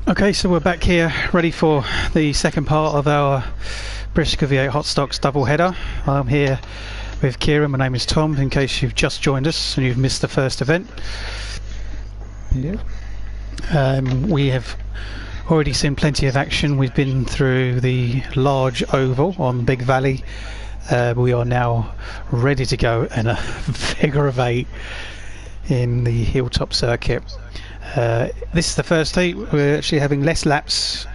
Okay, so we're back here ready for the second part of our BriSCA V8 Hotstox double header. I'm here with Kieran. My name is Tom, in case you've just joined us and you've missed the first event. Yeah. We have already seen plenty of action. We've been through the large oval on Big Valley. We are now ready to go in a figure of 8 in the hilltop circuit. This is the first heat. We're actually having less laps.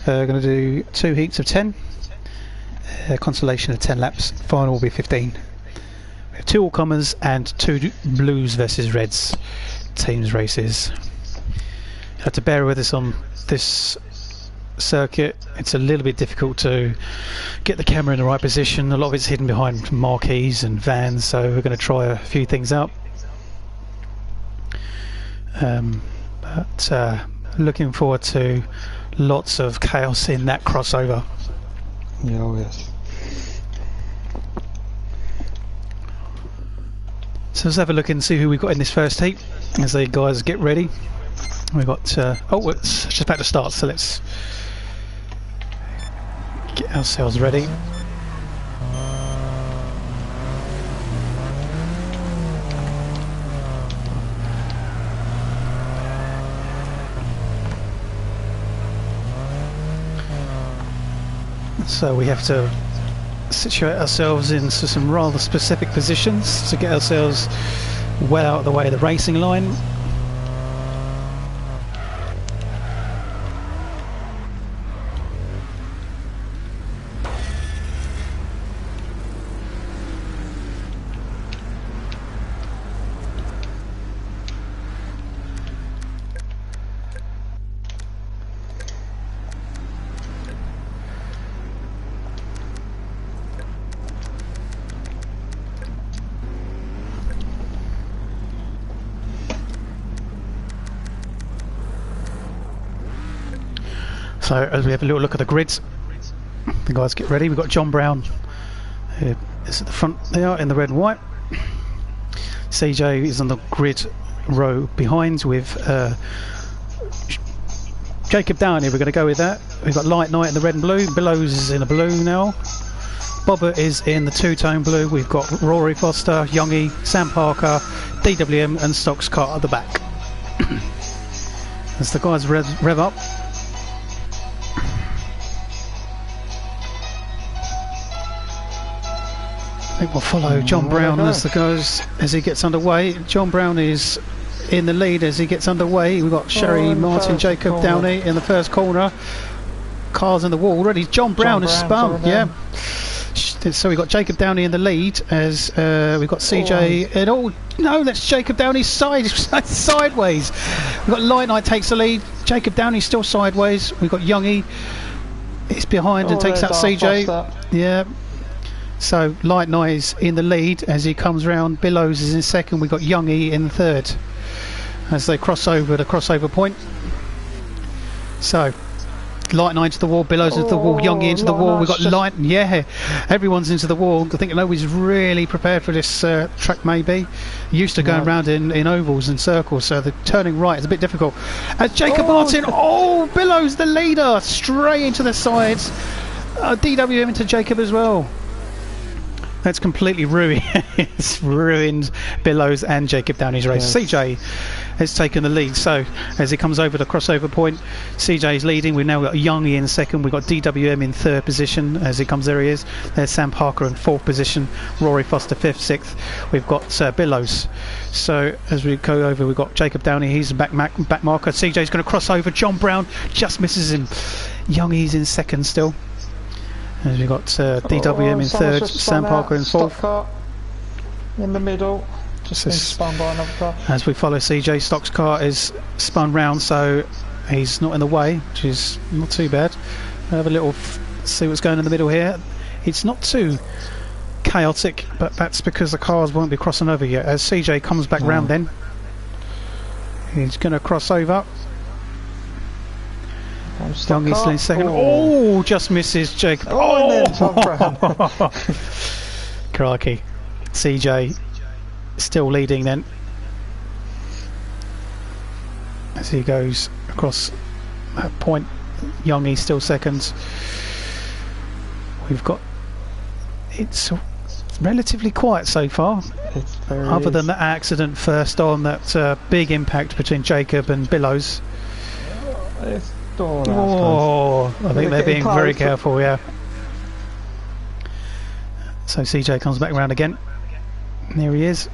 Going to do 2 heats of 10, consolation of 10 laps. Final will be 15. We have 2 all-comers and 2 blues versus reds teams races. You have to bear with us on this circuit. It's a little bit difficult to get the camera in the right position. A lot of it's hidden behind marquees and vans, so we're going to try a few things out. But looking forward to lots of chaos in that crossover. Yeah, oh yes. So let's have a look and see who we've got in this first heat as the guys get ready. We've got oh, it's just about to start, so let's get ourselves ready. So we have to situate ourselves into some rather specific positions to get ourselves well out of the way of the racing line. So as we have a little look at the grids, the guys get ready. We've got John Brown, who is at the front there in the red and white. CJ is on the grid row behind with Jacob Downey. We're going to go with that. We've got Light Knight in the red and blue. Billows is in the blue now. Bobbert is in the two-tone blue. We've got Rory Foster, Youngie, Sam Parker, DWM and Stocks Car at the back. As the guys rev up. I think we'll follow John Brown as he gets underway. John Brown is in the lead as he gets underway. We've got Sherry Martin, Jacob Downey in the first corner. Cars in the wall already. John Brown has spun, yeah. So we've got Jacob Downey in the lead as we've got CJ and oh no, that's Jacob Downey sideways. We've got Light Knight takes the lead. Jacob Downey still sideways. We've got Youngie. It's behind and takes out CJ. Yeah. So Light Knight is in the lead as he comes round. Billows is in second. We've got Youngie in third as they cross over the crossover point. So Light Knight into the wall, Billows into the wall, Youngie into the wall. We've got Light, yeah, everyone's into the wall. I think nobody's really prepared for this track. Maybe used to going round in ovals and circles, so the turning right is a bit difficult. As Jacob Martin, Billows the leader, straight into the sides. DWM into Jacob as well. That's completely ruined. It's ruined Billows and Jacob Downey's race. Yes. CJ has taken the lead. So as he comes over the crossover point, CJ is leading. We've now got Youngie in second. We've got DWM in third position. As he comes, there he is. There's Sam Parker in fourth position. Rory Foster fifth, sixth. We've got Billows. So as we go over, we've got Jacob Downey. He's back marker. CJ's going to cross over. John Brown just misses him. Youngie's in second still. As we've got DWM in third, Sam Parker in fourth. In the middle, just been spun by another car. As we follow CJ, Stock's car is spun round, so he's not in the way, which is not too bad. We'll have a little see what's going in the middle here. It's not too chaotic, but that's because the cars won't be crossing over yet. As CJ comes back round then, he's going to cross over. Youngie's in second. Oh, just misses Jacob. Crikey. CJ still leading then as he goes across point. Youngie still second. We've got, it's relatively quiet so far, other than that accident first on, that big impact between Jacob and Billows. I think they're being very careful, yeah. So CJ comes back around again. There he is.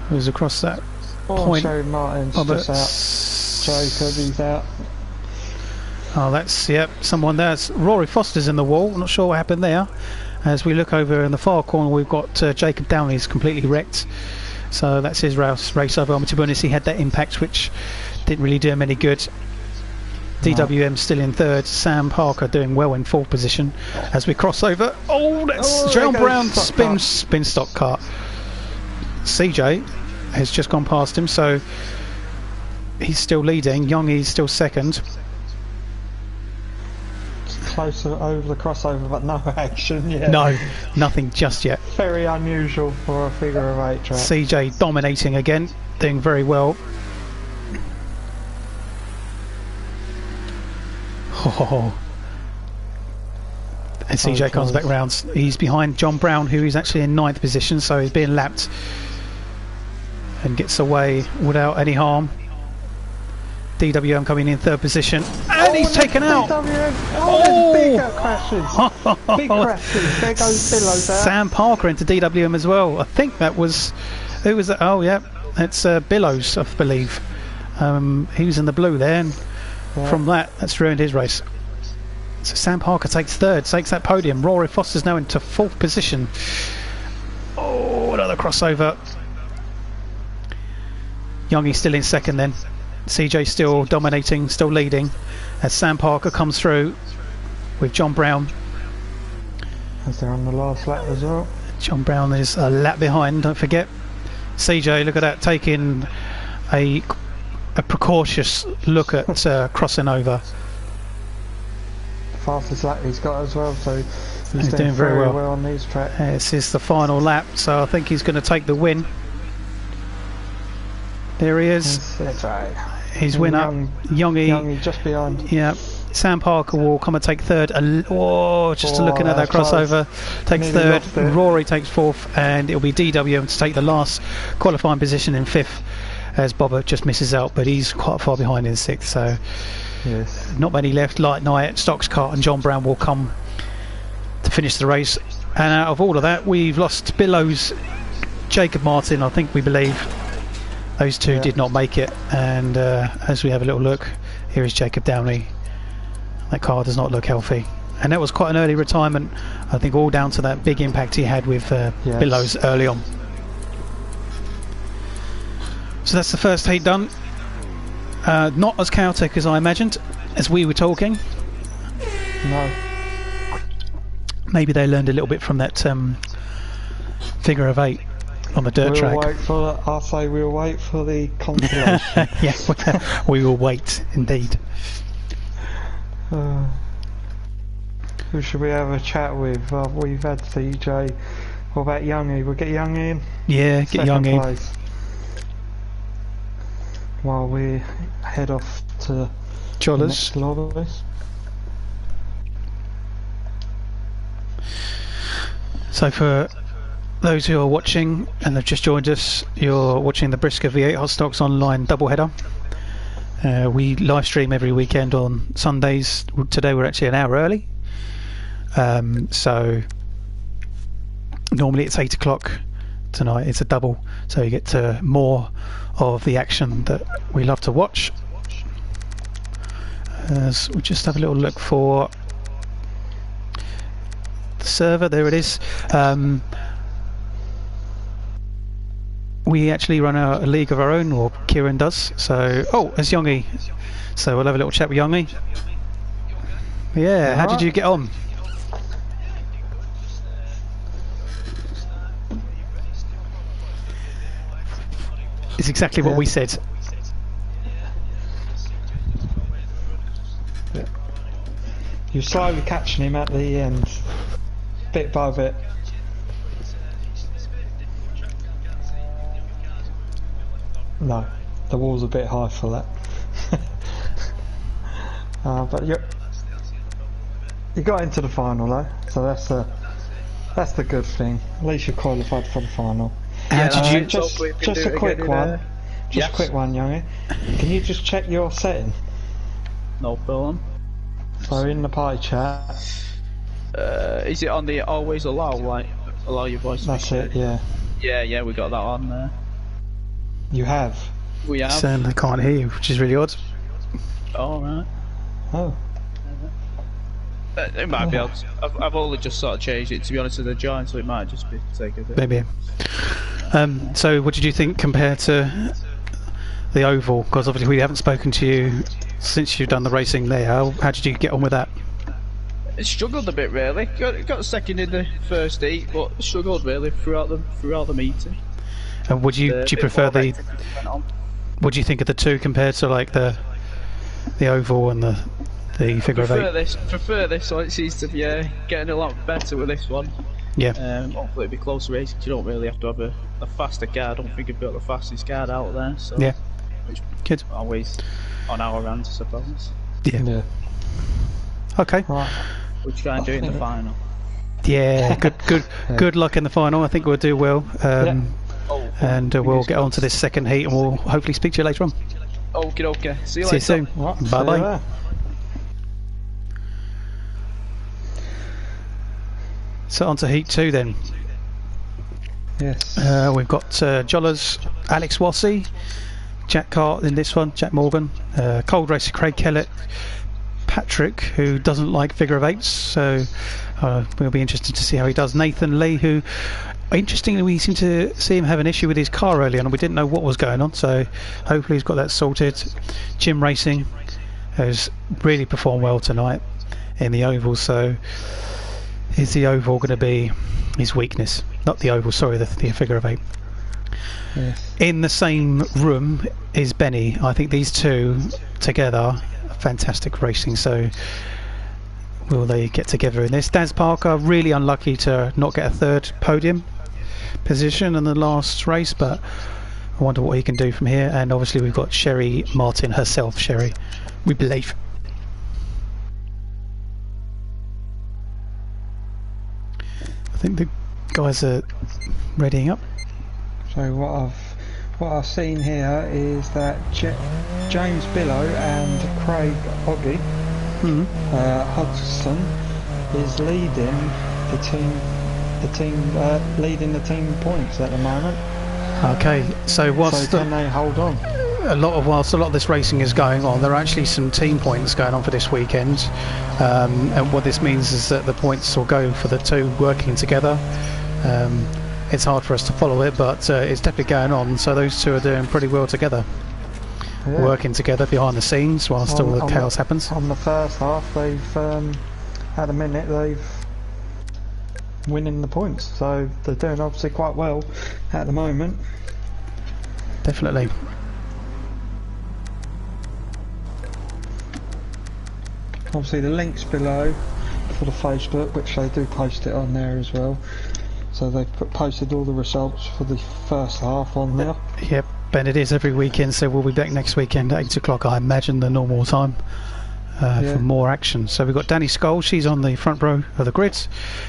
Who's across that point? Sherry Martin's just out. Jacob, he's out. Oh, that's, yep, someone there. Rory Foster's in the wall. Not sure what happened there. As we look over in the far corner, we've got Jacob Downey's completely wrecked. So that's his race over. To be honest, he had that impact which didn't really do him any good. DWM still in third. Sam Parker doing well in fourth position. As we cross over, that's John Brown spin stock car. CJ has just gone past him, so he's still leading. Youngie's still second. Closer over the crossover, but no action yet. No, nothing just yet. Very unusual for a figure of 8 track. CJ dominating again, doing very well. Oh. And CJ comes back round. He's behind John Brown, who is actually in 9th position, so he's being lapped and gets away without any harm. DWM coming in 3rd position, and he's taken out. Big crashes. Big crashes. There goes Billows out. Sam Parker into DWM as well. I think that was, who was that? Oh yeah, that's Billows, I believe. He was in the blue there, and from that's ruined his race. So Sam Parker takes 3rd, takes that podium. Rory Foster's now into 4th position. Oh, another crossover. Youngie's still in 2nd then. CJ still dominating, still leading, as Sam Parker comes through with John Brown. As they're on the last lap as well. John Brown is a lap behind, don't forget. CJ, look at that, taking a precautious look at crossing over. Fastest lap he's got as well, so he's doing very well on these tracks. This is the final lap, so I think he's going to take the win. There he is. That's right. His winner, Youngie just behind. Yeah. Sam Parker will come and take 3rd. Looking at that crossover, takes 3rd. Rory takes 4th, and it'll be DWM to take the last qualifying position in 5th, as Bobber just misses out, but he's quite far behind in 6th. So yes, not many left. Light Knight, Stocks Cart, and John Brown will come to finish the race. And out of all of that, we've lost Billows, Jacob Martin, I think we believe. Those two did not make it, and as we have a little look, here is Jacob Downey. That car does not look healthy, and that was quite an early retirement, I think, all down to that big impact he had with Billows early on. So that's the first heat done. Not as chaotic as I imagined, as we were talking. No. Maybe they learned a little bit from that figure of 8 on the dirt track. I'll say we'll wait for the consolation. Yeah, we will wait indeed. Who should we have a chat with? We've had CJ. What about Youngie? We'll get Youngie in. Yeah, get Youngie in. While we head off to Chollers. So for those who are watching and have just joined us, you're watching the BriSCA V8 Hotstox online doubleheader. We live stream every weekend on Sundays. Today we're actually an hour early. So normally it's 8 o'clock. Tonight it's a double, so you get to more of the action that we love to watch. As we just have a little look for the server, there it is. We actually run a league of our own, or Kieran does. So, there's Youngie. So we'll have a little chat with Youngie. Yeah, how did you get on? It's exactly what we said. You're slowly catching him at the end, bit by bit. No, the wall's a bit high for that. But you got into the final though, so that's the good thing. At least you qualified for the final. How did you? Just a quick one. Just a quick one, Youngie. Can you just check your setting? No problem. So in the party chat. Is it on the always allow, like allow your voice? That's it. Yeah. Yeah, we got that on there. You have. We have. Saying they can't hear you, which is really odd. Oh right. Oh. It might be able to, I've only just sort of changed it to be honest with the join, so it might just be take a bit. Maybe. So what did you think compared to the oval? Because obviously we haven't spoken to you since you've done the racing there. How did you get on with that? It struggled a bit really. Got second in the first heat, but struggled really throughout the meeting. And do you prefer the? What do you think of the two compared to like the oval and the figure of eight? Prefer this one. It seems to be getting a lot better with this one. Yeah. Hopefully it'll be closer racing. You don't really have to have a faster car. I don't think I've got the fastest car out there. So yeah. Which good. Always on our hands, I suppose. Yeah. Okay. Right. We'll try and do it in the final. Yeah. Good luck in the final. I think we'll do well. And we'll get on to this second heat, and we'll hopefully speak to you later on. Okay. See you later. See you soon. Bye bye. So on to heat 2 then. Yes. We've got Jollers, Alex Wassey, Jack Cart in this one, Jack Morgan, Cold Racer Craig Kellett, Patrick, who doesn't like figure of eights, so we'll be interested to see how he does. Nathan Lee, who interestingly we seem to see him have an issue with his car early on, and we didn't know what was going on, so hopefully he's got that sorted. Jim Racing has really performed well tonight in the oval, so is the oval going to be his weakness? Not the oval, sorry, the figure of eight. Yes. In the same room is Benny. I think these two together are fantastic racing, so will they get together in this? Daz Parker really unlucky to not get a third podium position in the last race, but I wonder what he can do from here. And obviously we've got Sherry Martin herself, Sherry, we believe. I think the guys are readying up. So what I've seen here is that James Billow and Craig Oggy Hodgson is leading the team points at the moment. Okay, so can they hold on? Whilst a lot of this racing is going on, there are actually some team points going on for this weekend, and what this means is that the points will go for the two working together. It's hard for us to follow it, but it's definitely going on, so those two are doing pretty well together, working together behind the scenes whilst all the chaos happens. On the first half they've at the minute they've winning the points, so they're doing obviously quite well at the moment. Definitely. Obviously the links below for the Facebook, which they do post it on there as well, so they've posted all the results for the first half on there. Yep, and it is every weekend, so we'll be back next weekend at 8 o'clock, I imagine, the normal time. For more action. So we've got Danny Scholl, she's on the front row of the grid.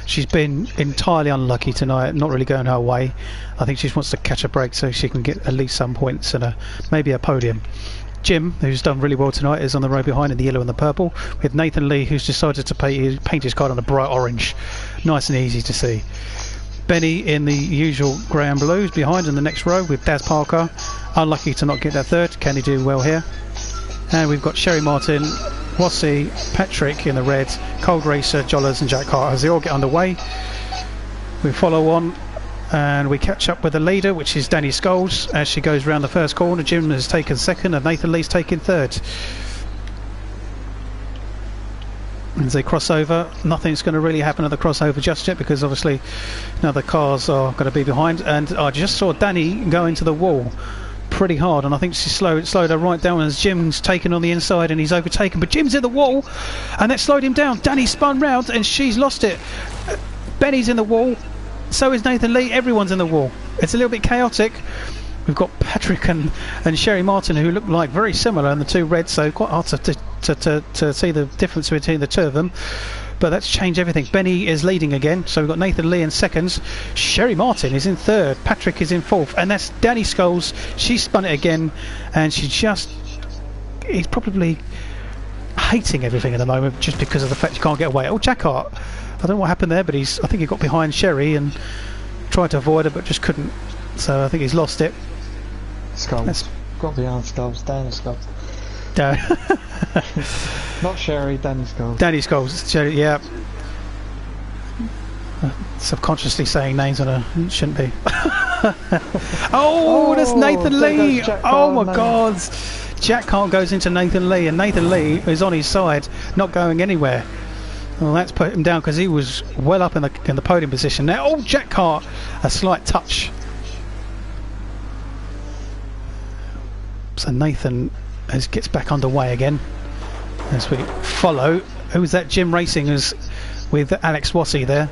She's been entirely unlucky tonight, not really going her way. I think she just wants to catch a break so she can get at least some points and maybe a podium. Jim, who's done really well tonight, is on the row behind in the yellow and the purple, with Nathan Lee, who's decided to paint his card on a bright orange. Nice and easy to see. Benny in the usual grey and blues behind in the next row with Daz Parker, unlucky to not get that third. Can he do well here? And we've got Sherry Martin, Wassey, Patrick in the red, Cold Racer, Jollers and Jack Carter as they all get underway. We follow on and we catch up with the leader, which is Danny Scholes, as she goes round the first corner. Jim has taken second and Nathan Lee's taken third. As they cross over, nothing's going to really happen at the crossover just yet, because obviously now the cars are going to be behind, and I just saw Danny go into the wall pretty hard, and I think she slowed her right down as Jim's taken on the inside and he's overtaken, but Jim's in the wall and that slowed him down. Danny spun round and she's lost it. Benny's in the wall, so is Nathan Lee, everyone's in the wall. It's a little bit chaotic, we've got Patrick and Sherry Martin, who look like very similar in the two reds, so quite hard to see the difference between the two of them. But that's changed everything. Benny is leading again, so we've got Nathan Lee in seconds. Sherry Martin is in third. Patrick is in fourth, and that's Danny Scholes. She spun it again, and he's probably hating everything at the moment just because of the fact you can't get away. Oh, Jack Hart. I don't know what happened there, but I think he got behind Sherry and tried to avoid her, but just couldn't. So I think he's lost it. Scholes. Got behind Scholes. Danny Scholes. Not Sherry, Danny Scholes. Danny Scholes, Sherry, yeah. Subconsciously saying names on a shouldn't be. Oh, that's Nathan Lee! Oh my God! Jack Hart goes into Nathan Lee, and Nathan Lee is on his side, not going anywhere. Well, that's put him down because he was well up in the podium position now. Oh, Jack Hart, a slight touch. So Nathan gets back underway again as we follow. Who's that? Jim Racing is with Alex Wassey there.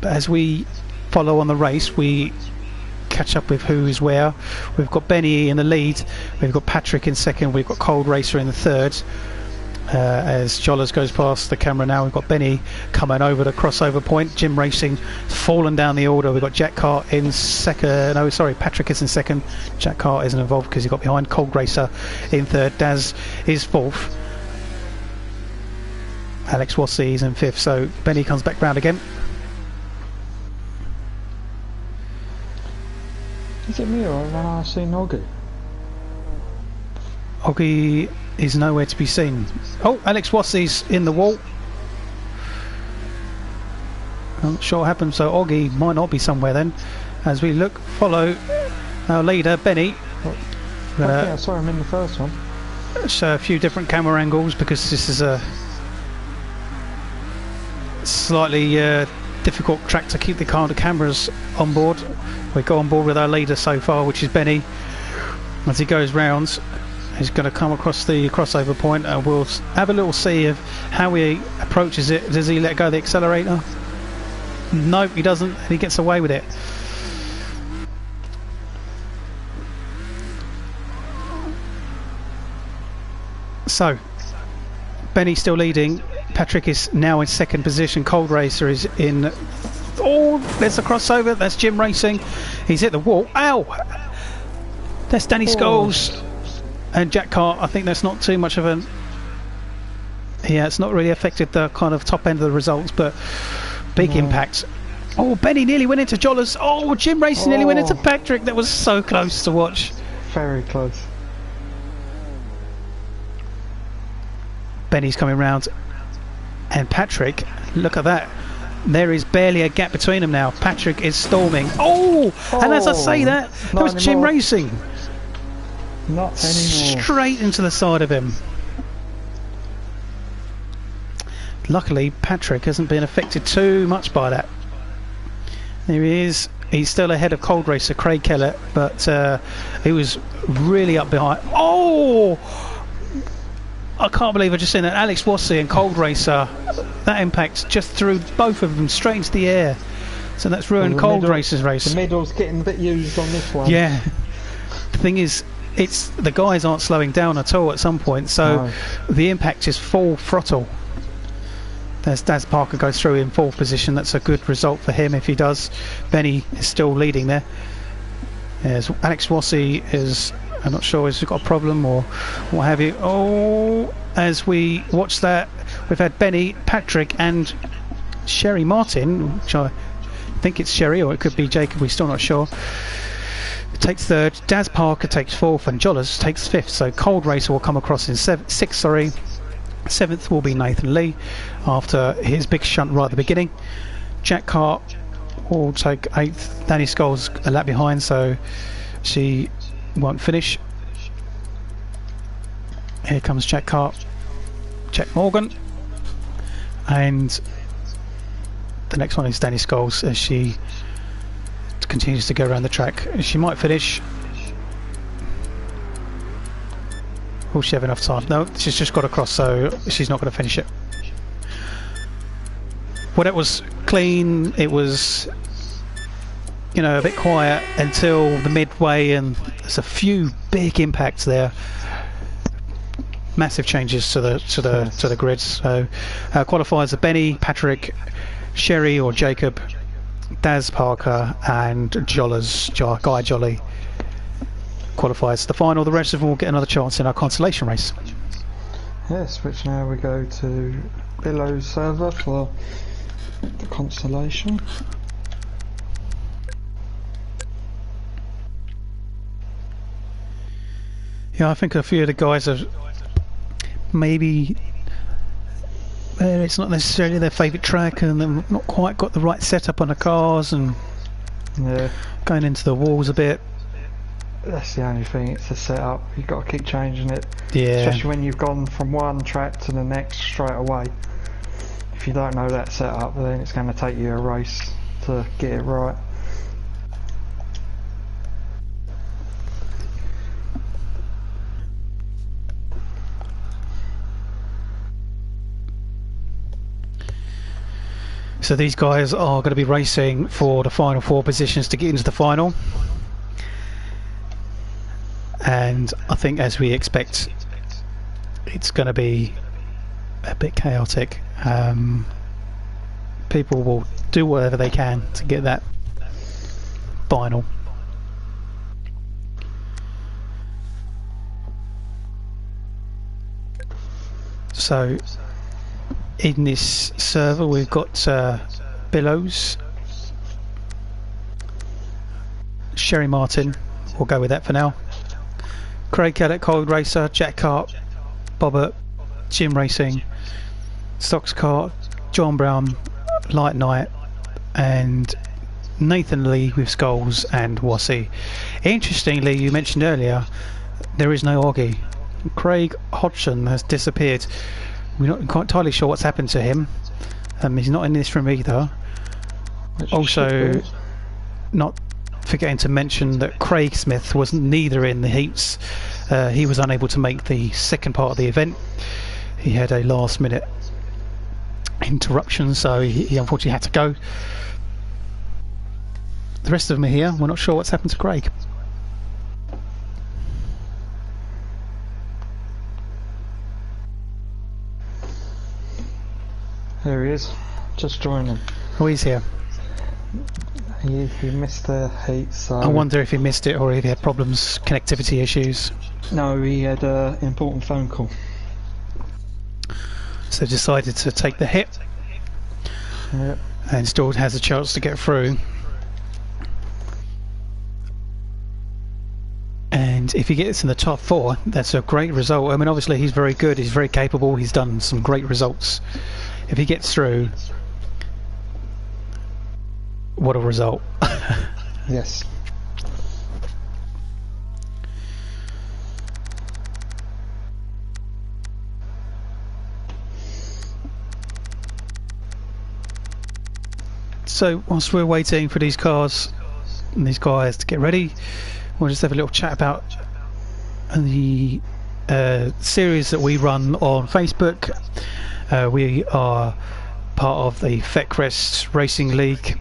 As we follow on the race, we catch up with who is where. We've got Benny in the lead, we've got Patrick in second, we've got Cold Racer in the third. As Jollers goes past the camera now, we've got Benny coming over the crossover point. Jim Racing fallen down the order. We've got Jack Hart in second. No, sorry, Patrick is in second. Jack Hart isn't involved because he got behind. Cold Racer in third. Daz is fourth. Alex Wassey is in fifth. So Benny comes back round again. Is it me or have I seen Oggy? Oggy is nowhere to be seen. Oh, Alex Wassey's in the wall. I'm not sure what happened, so Oggy might not be somewhere then. As we follow our leader, Benny. I think I saw him in the first one. So a few different camera angles because this is a slightly difficult track to keep the cameras on board. We go on board with our leader so far, which is Benny. As he goes round, he's going to come across the crossover point, and we'll have a little see of how he approaches it. Does he let go of the accelerator? No, he doesn't, and he gets away with it. So Benny's still leading. Patrick is now in second position. Cold Racer is in. Oh, there's the crossover. That's Jim Racing. He's hit the wall. Ow! That's Danny Scholes and Jack Hart. I think that's not too much of an. Yeah, it's not really affected the kind of top end of the results, but big impact. Oh, Benny nearly went into Jollers. Oh, Jim Racing nearly went into Patrick. That was so close to watch. Very close. Benny's coming round, and Patrick, look at that. There is barely a gap between them now. Patrick is storming. Oh! And as I say that was Jim Racing. Not anymore. Straight into the side of him. Luckily, Patrick hasn't been affected too much by that. There he is. He's still ahead of Cold Racer Craig Kellett, but he was really up behind. Oh! I can't believe I just seen that. Alex Wassey and Cold Racer, that impact just threw both of them straight into the air. So that's ruined Cold Racer's race. The middle's getting a bit used on this one. Yeah. The thing is, the guys aren't slowing down at all at some point, so the impact is full throttle. There's Daz Parker goes through in fourth position. That's a good result for him if he does. Benny is still leading there. There's Alex Wassey is. I'm not sure if he's got a problem or what have you. Oh, as we watch that, we've had Benny, Patrick and Sherry Martin, which I think it's Sherry or it could be Jacob, we're still not sure. Takes third, Daz Parker takes fourth and Jollers takes fifth. So Cold Racer will come across in sixth, sorry. Seventh will be Nathan Lee after his big shunt right at the beginning. Jack Hart will take eighth. Danny Scholes a lap behind, so she won't finish. Here comes Jack Hart, Jack Morgan, and the next one is Danny Scholes as she continues to go around the track. She might finish. Will she have enough time? No, she's just got across, so she's not going to finish it. Well, it was clean. It was you know, a bit quiet until the midway, and there's a few big impacts there. Massive changes to the grids. So qualifiers are Benny, Patrick, Sherry or Jacob, Daz Parker, and Guy Jolly qualifies to the final. The rest of them will get another chance in our consolation race. Yes, which now we go to Billow's server for the consolation. Yeah, I think a few of the guys have maybe it's not necessarily their favourite track, and they've not quite got the right setup on the cars, and going into the walls a bit. That's the only thing, it's the setup. You've got to keep changing it. Yeah. Especially when you've gone from one track to the next straight away. If you don't know that setup, then it's going to take you a race to get it right. So these guys are going to be racing for the final 4 positions to get into the final. And I think, as we expect, it's going to be a bit chaotic. People will do whatever they can to get that final. So in this server we've got Billows, Sherry Martin, we'll go with that for now, Craig Caddick, Cold Racer, Jack Cart, Bobbert, Jim Racing, Stocks Cart, John Brown, Light Knight, and Nathan Lee with Skulls and Wassy. Interestingly, you mentioned earlier there is no Oggy. Craig Hodgson has disappeared. We're not quite entirely sure what's happened to him. He's not in this room either. Also, not forgetting to mention that Craig Smith was neither in the heats. He was unable to make the second part of the event. He had a last minute interruption, so he unfortunately had to go. The rest of them are here. We're not sure what's happened to Craig. There he is, just joining. Oh, he's here. He missed the heat, so... I wonder if he missed it or if he had problems, connectivity issues. No, he had an important phone call. So decided to take the hit. Yep. And still has a chance to get through. And if he gets in the top 4, that's a great result. I mean, obviously he's very good, he's very capable, he's done some great results. If he gets through, what a result. Yes. So whilst we're waiting for these cars and these guys to get ready, we'll just have a little chat about the series that we run on Facebook. We are part of the Fetcrest Racing League.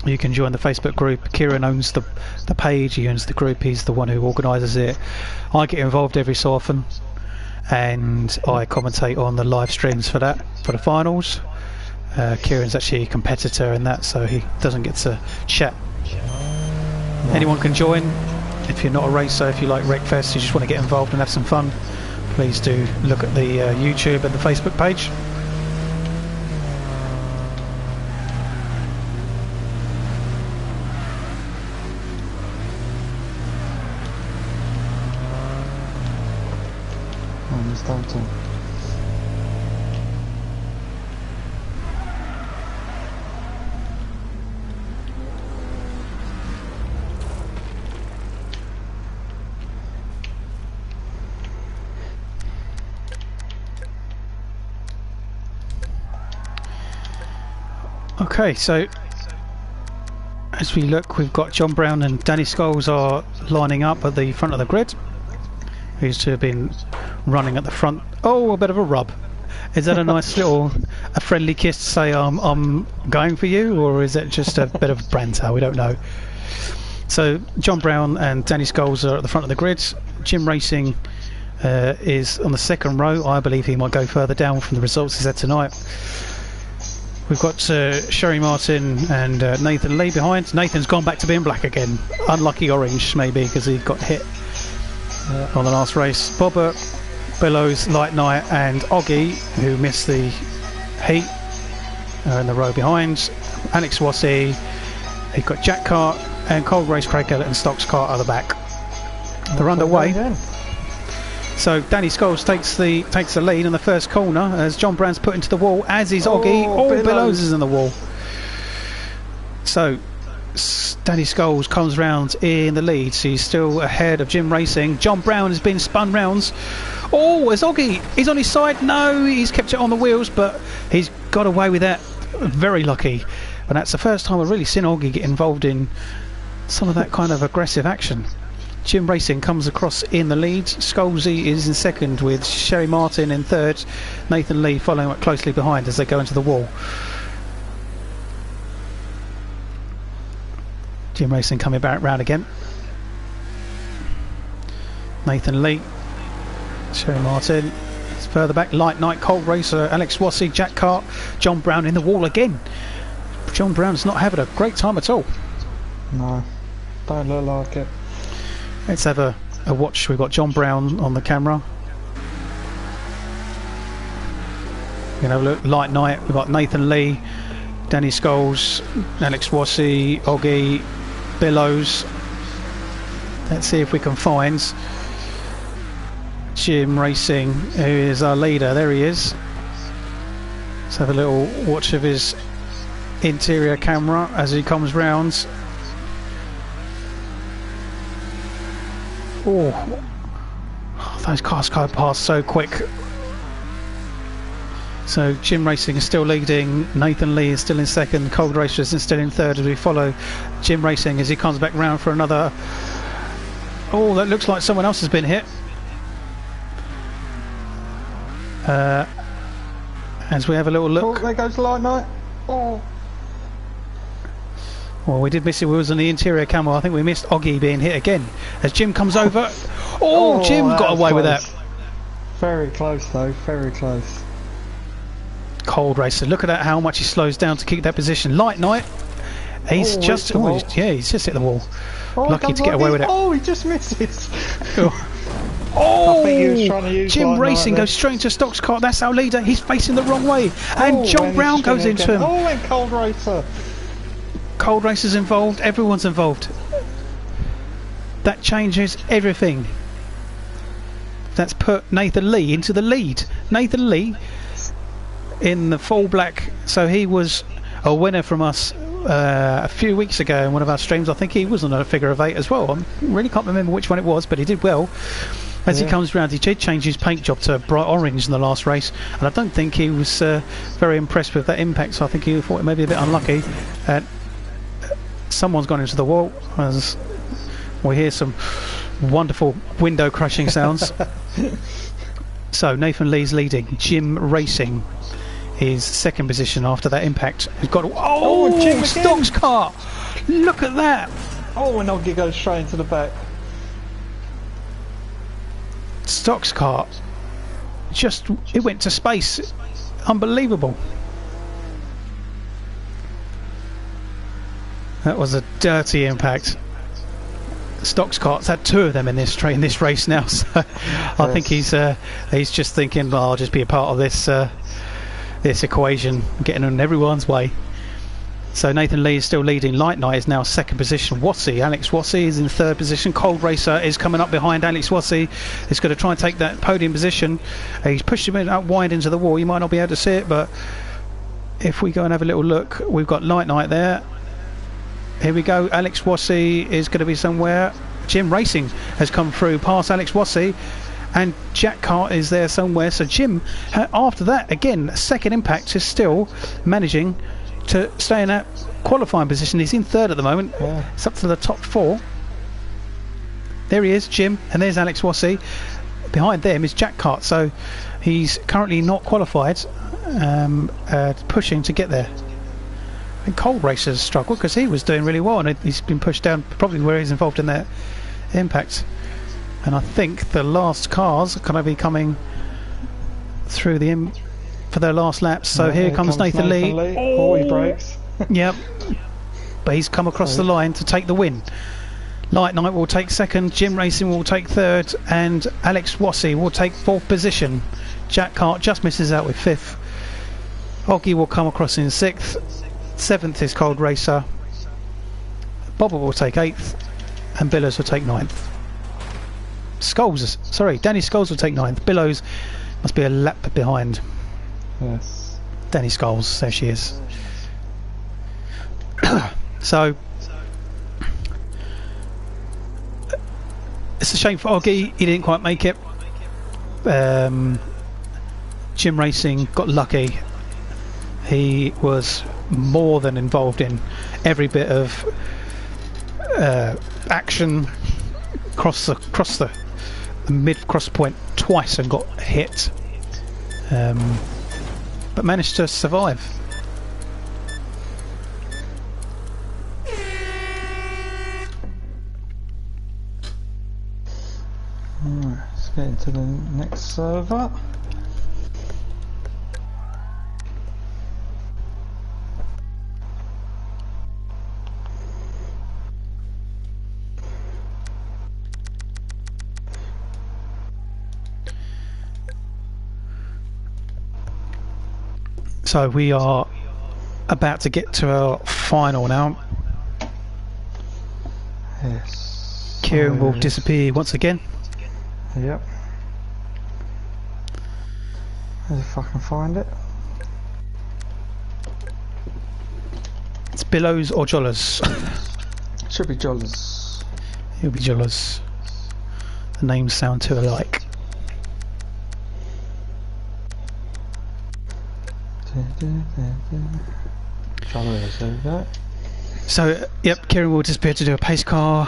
You can join the Facebook group. Kieran owns the page, he owns the group, he's the one who organises it. I get involved every so often and I commentate on the live streams for that, for the finals. Kieran's actually a competitor in that, so he doesn't get to chat. Anyone can join. If you're not a racer, if you like Wreckfest, you just want to get involved and have some fun, please do look at the YouTube and the Facebook page. Okay, so as we look, we've got John Brown and Danny Scholes are lining up at the front of the grid. These two have been running at the front. Oh, a bit of a rub. Is that a nice little a friendly kiss to say I'm going for you, or is it just a bit of banter? We don't know. So John Brown and Danny Scholes are at the front of the grid. Jim Racing is on the second row. I believe he might go further down from the results he's had tonight. We've got Sherry Martin and Nathan Lee behind. Nathan's gone back to being black again. Unlucky orange, maybe, because he got hit on the last race. Bobbert, Billows, Light Night and Oggy, who missed the heat, are in the row behind. Alex Wassey, you've got Jack Cart and Cold Race Craig Ellett and Stocks Cart at the back. They're underway. So Danny Scholes takes the lead in the first corner as John Brown's put into the wall, as is Oggy. Billows is in the wall. So Danny Scholes comes round in the lead, so he's still ahead of Jim Racing. John Brown has been spun round. Oh, it's Oggy. He's on his side. No, he's kept it on the wheels, but he's got away with that. Very lucky. And that's the first time I've really seen Oggy get involved in some of that kind of aggressive action. Jim Racing comes across in the lead. Scholesy is in second with Sherry Martin in third. Nathan Lee following up closely behind as they go into the wall. Jim Racing coming back round again. Nathan Lee, Sherry Martin is further back. Light Night, Cold Racer, Alex Wassey, Jack Cart, John Brown in the wall again. John Brown's not having a great time at all. No, don't look like it. Let's have a watch. We've got John Brown on the camera. You know, look, Light Night. We've got Nathan Lee, Danny Scholes, Alex Wassey, Oggy, Billows. Let's see if we can find Jim Racing, who is our leader. There he is. Let's have a little watch of his interior camera as he comes round. Oh, those cars go past so quick. So Jim Racing is still leading. Nathan Lee is still in second. Cold Racer is still in third as we follow Jim Racing as he comes back round for another. Oh, that looks like someone else has been hit. As we have a little look. Oh, there goes Light Night. Oh. Well, we did miss it. We was on the interior camera. I think we missed Oggy being hit again. As Jim comes over. Oh, Jim got away with that. Very close though, very close. Cold Racer. Look at that, how much he slows down to keep that position. Light Night. He's just he's just hit the wall. Lucky to get away with it. Oh, he just misses. Oh, I think he was trying to use Jim Racing goes straight into Stocks Cart. That's our leader. He's facing the wrong way. And John Brown goes into him. Oh, and Cold Racer. Cold Racer's involved. Everyone's involved. That changes everything. That's put Nathan Lee into the lead. Nathan Lee in the full black. So he was a winner from us a few weeks ago in one of our streams. I think he was on a figure of 8 as well. I really can't remember which one it was, but he did well. As he comes round, he did change his paint job to bright orange in the last race, and I don't think he was very impressed with that impact, so I think he thought it may be a bit unlucky. Someone's gone into the wall as we hear some wonderful window crushing sounds. So Nathan Lee's leading. Jim Racing is second position after that impact. He's got Jim Stocks Cart. Look at that. Oh, and Oggy goes straight into the back. Stocks Cart, just it went to space. Unbelievable. That was a dirty impact. Stocks Cart's had 2 of them in this race now, so I think he's just thinking, well, I'll just be a part of this this equation, getting in everyone's way. So Nathan Lee is still leading. Light Night is now second position. Alex Wassey is in third position. Cold Racer is coming up behind Alex Wassey. He's going to try and take that podium position. He's pushed him out wide into the wall. You might not be able to see it, but if we go and have a little look, we've got Light Night there. Here we go. Alex Wassey is going to be somewhere. Jim Racing has come through past Alex Wassey, and Jack Cart is there somewhere. So Jim, after that, again, second impact, is still managing to stay in that qualifying position. He's in third at the moment. It's up to the top 4. There he is, Jim, and there's Alex Wassey. Behind them is Jack Cart, so he's currently not qualified, pushing to get there. And Cold Racers struggled because he was doing really well, and he's been pushed down probably where he's involved in that impact. And I think the last cars are going to be coming through for their last laps. So here comes Nathan Lee. Oh, he brakes. Yep. But he's come across the line to take the win. Light Knight will take second, Jim Racing will take third, and Alex Wassey will take fourth position. Jack Hart just misses out with fifth. Oggy will come across in sixth. Seventh is Cold Racer. Bobber will take eighth, and Billows will take ninth. Danny Scholes will take ninth. Billows must be a lap behind. Yes. Danny Scholes, there she is. So it's a shame for Oggy, he didn't quite make it. Jim Racing got lucky. He was more than involved in every bit of action. Cross the mid cross point twice and got hit, but managed to survive. Let's get into the next server. So we are about to get to our final now. Yes. Kieran will disappear once again. Yep. If I can find it. It's Billows or Jollers. Should be Jollers. It'll be Jollers. The names sound too alike. Jollers, there we go. So, yep, Kieran will disappear to do a pace car.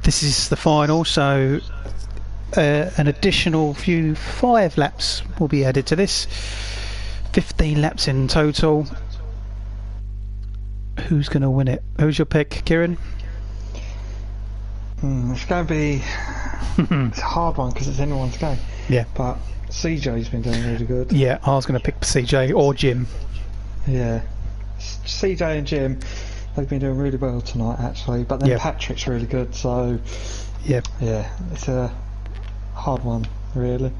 This is the final, so an additional 5 laps will be added to this. 15 laps in total. Who's going to win it? Who's your pick, Kieran? It's going to be it's a hard one because it's anyone's game. Yeah. But CJ's been doing really good. Yeah, I was going to pick CJ or Jim. Yeah. CJ and Jim, they've been doing really well tonight actually, but then Patrick's really good, so yeah, it's a hard one really.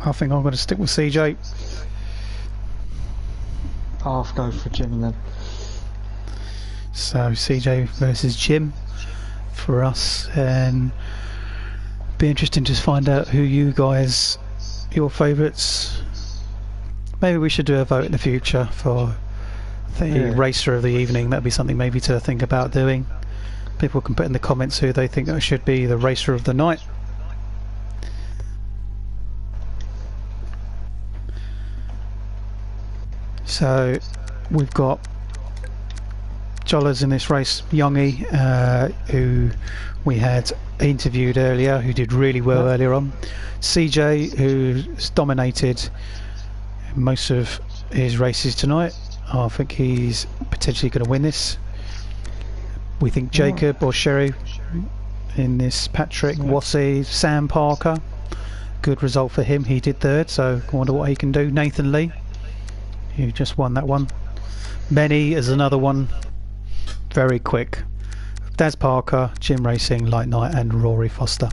I think I'm going to stick with CJ. I'll go for Jim then. So CJ versus Jim for us, and be interesting to find out who you guys, your favourites. Maybe we should do a vote in the future for the racer of the evening. That'd be something maybe to think about doing. People can put in the comments who they think should be the racer of the night. So we've got Jollers in this race, Youngie, who we had interviewed earlier, who did really well earlier on. CJ, who's dominated most of his races tonight. I think he's potentially going to win this. We think Jacob or Sherry in this. Patrick, Wassey, Sam Parker, good result for him. He did third, so I wonder what he can do. Nathan Lee, who just won that one. Benny is another one, very quick. Daz Parker, Jim Racing, Light Knight, and Rory Foster.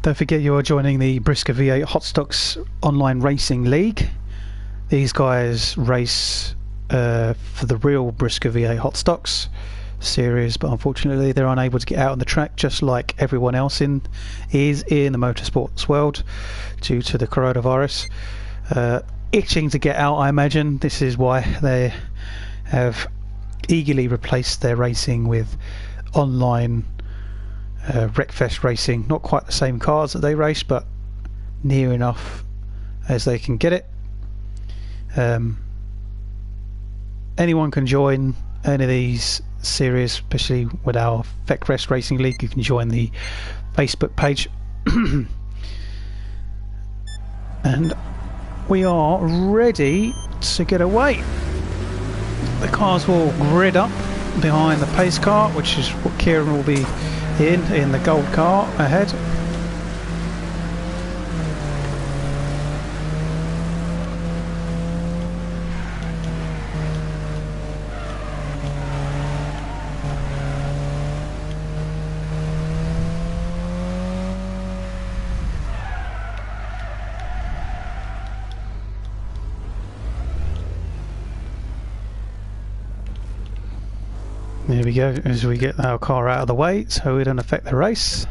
Don't forget you are joining the BriSCA V8 Hotstox online racing league. These guys race for the real BriSCA V8 Hotstox series, but unfortunately they're unable to get out on the track just like everyone else is in the motorsports world due to the coronavirus. Itching to get out, I imagine. This is why they have eagerly replaced their racing with online Wreckfest racing. Not quite the same cars that they race, but near enough as they can get it. Anyone can join any of these series, especially with our Vecrest Racing League. You can join the Facebook page. And we are ready to get away. The cars will grid up behind the pace car, which is what Kieran will be in the gold car ahead. There we go, as we get our car out of the way so it don't affect the race.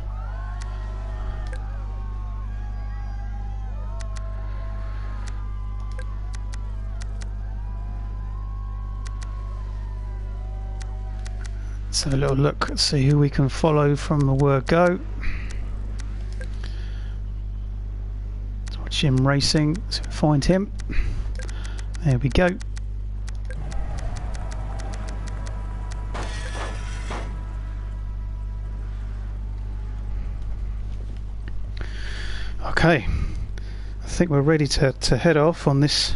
So a little look, see who we can follow from the word go. So Jim Racing, so find him. There we go. Okay, I think we're ready to head off on this.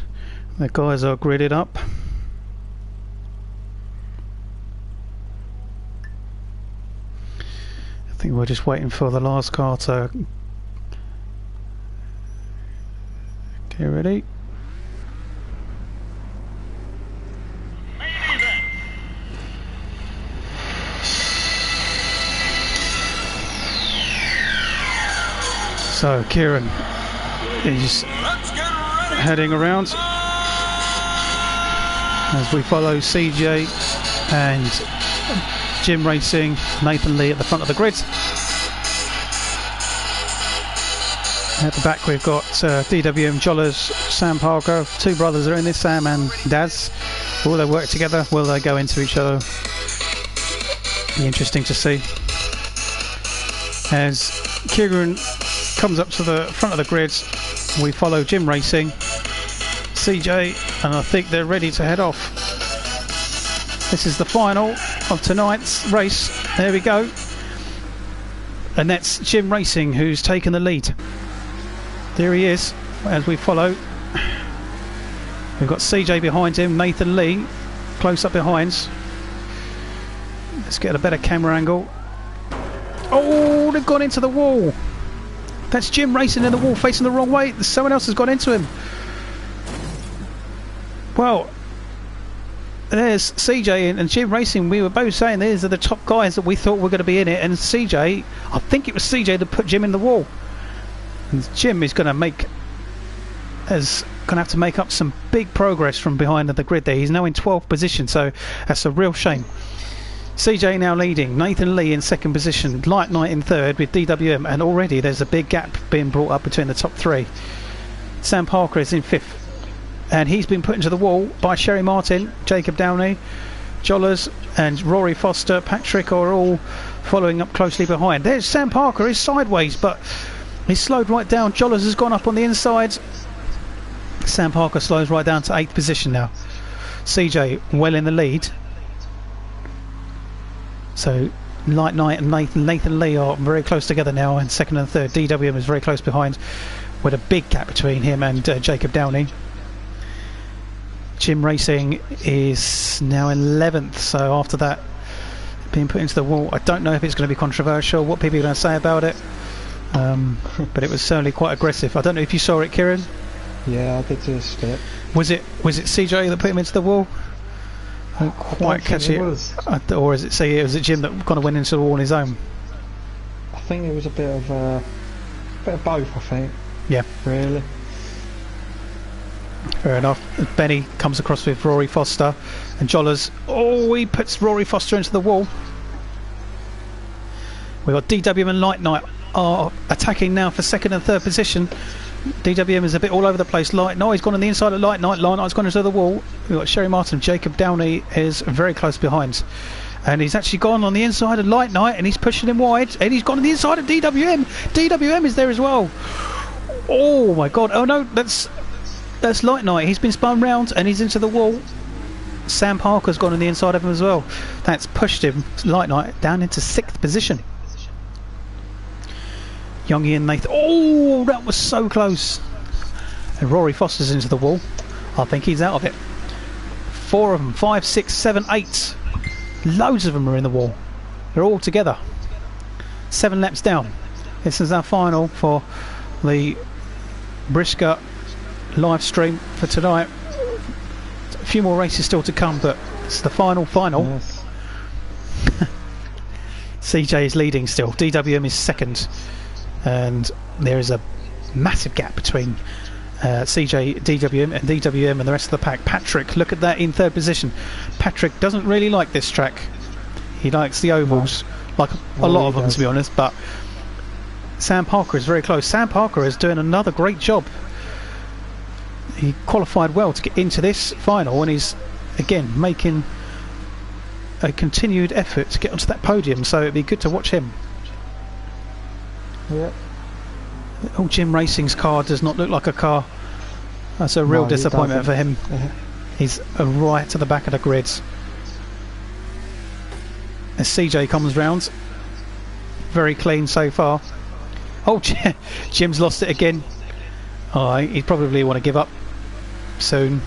The guys are gridded up. I think we're just waiting for the last car to get ready. So Kieran is heading around as we follow CJ and Jim Racing, Nathan Lee at the front of the grid. At the back we've got DWM Jollers, Sam Parker. Two brothers are in this, Sam and Daz. Will they work together? Will they go into each other? Be interesting to see. As Kieran comes up to the front of the grid, we follow Jim Racing, CJ, and I think they're ready to head off. This is the final of tonight's race. There we go. And that's Jim Racing who's taken the lead. There he is as we follow. We've got CJ behind him, Nathan Lee close up behind. Let's get a better camera angle. Oh, they've gone into the wall. That's Jim Racing in the wall, facing the wrong way. Someone else has gone into him. Well, there's CJ and Jim Racing. We were both saying these are the top guys that we thought were going to be in it. And CJ, I think it was CJ that put Jim in the wall. And Jim is going to have to make up some big progress from behind the grid there. He's now in 12th position, so that's a real shame. CJ now leading, Nathan Lee in second position, Light Knight in third with DWM, and already there's a big gap being brought up between the top three. Sam Parker is in fifth, and he's been put into the wall by Sherry Martin, Jacob Downey, Jollers and Rory Foster. Patrick are all following up closely behind. There's Sam Parker, he's sideways, but he's slowed right down. Jollers has gone up on the inside. Sam Parker slows right down to 8th position now. CJ well in the lead. So Light Knight and Nathan Lee are very close together now, and second and third. DWM is very close behind with a big gap between him and Jacob Downey. Jim Racing is now in 11th, so after that being put into the wall, I don't know if it's going to be controversial, what people are going to say about it, but it was certainly quite aggressive. I don't know if you saw it, Kieran. Yeah, I did just it. Was it CJ that put him into the wall? I don't quite catch it. Or is it Jim that kind of went into the wall on his own? I think it was a bit of both, I think. Yeah. Really. Fair enough. Benny comes across with Rory Foster and Jollers. Oh, he puts Rory Foster into the wall. We've got DWM and Light Knight are attacking now for second and third position. DWM is a bit all over the place. No, he's gone on the inside of Light Knight. Light Knight's gone into the wall. We've got Sherry Martin. Jacob Downey is very close behind. And he's actually gone on the inside of Light Knight and he's pushing him wide. And he's gone on the inside of DWM. DWM is there as well. Oh my god, oh no, that's Light Knight. He's been spun round and he's into the wall. Sam Parker's gone on the inside of him as well. That's pushed him, Light Knight, down into 6th position. Youngie and Nathan. Oh, that was so close. And Rory Foster's into the wall. I think he's out of it. 4 of them, 5, 6, 7, 8. Loads of them are in the wall. They're all together. 7 laps down. This is our final for the BriSCA live stream for tonight. A few more races still to come, but it's the final. Yes. CJ is leading still. DWM is 2nd, and there is a massive gap between CJ, DWM and DWM and the rest of the pack. Patrick, look at that, in 3rd position. Patrick doesn't really like this track. He likes the ovals, like a lot of them, to be honest, but Sam Parker is very close. Sam Parker is doing another great job. He qualified well to get into this final, and he's again making a continued effort to get onto that podium, so it'd be good to watch him. Yeah. Oh, Jim Racing's car does not look like a car. That's a real disappointment for him. He's right to the back of the grids. As CJ comes round, very clean so far. Oh, Jim's lost it again. Oh, he'd probably want to give up soon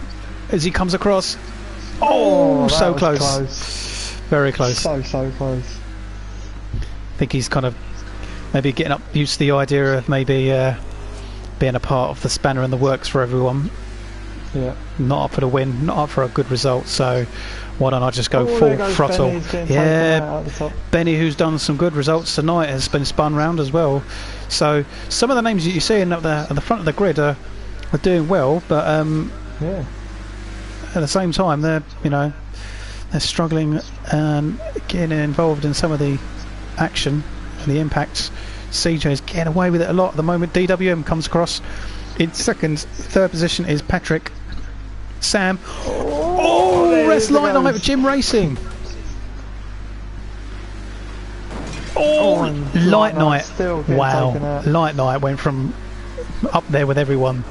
as he comes across. Oh, so close. Very close. So close. I think he's kind of maybe getting up used to the idea of maybe being a part of the spanner in the works for everyone. Yeah. Not up for the win, not up for a good result, so why don't I just go full throttle? Yeah, Benny, who's done some good results tonight, has been spun round as well. So some of the names that you're seeing at the front of the grid are doing well, but yeah, at the same time they're struggling and getting involved in some of the action and the impacts. CJ's getting away with it a lot at the moment. DWM comes across in 2nd. 3rd position is Patrick. Sam. Oh, that's Light Knight with Jim Racing. Oh, Light Knight. Wow. Light Knight went from up there with everyone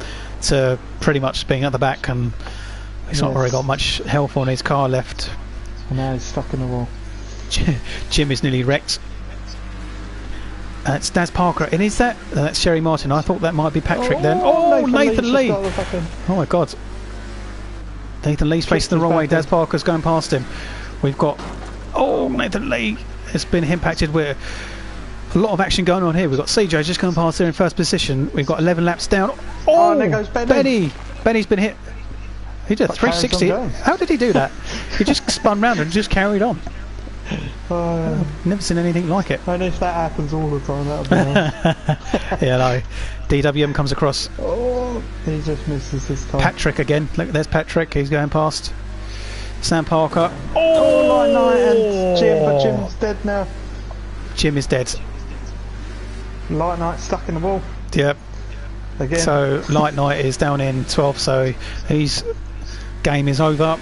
to pretty much being at the back, and he's not really got much health on his car left. And now he's stuck in the wall. Jim is nearly wrecked. It's Daz Parker, and is that's Sherry Martin? I thought that might be Patrick then. Oh, Nathan Lee! Oh my god. Nathan Lee's facing the wrong way. Daz Parker's going past him. We've got Nathan Lee has been impacted with a lot of action going on here. We've got CJ just going past there in 1st position. We've got 11 laps down. Oh, there goes Benny. Benny's been hit. He did a 360. How did he do that? He just spun round and just carried on. Never seen anything like it. And if that happens all the time, that would be nice. Yeah, no. DWM comes across. Oh, he just misses this time. Patrick again. Look, there's Patrick. He's going past. Sam Parker. Light Knight and Jim, but Jim's dead now. Jim is dead. Light Knight stuck in the wall. Yep. Again. So Light Knight is down in 12th, so his game is over.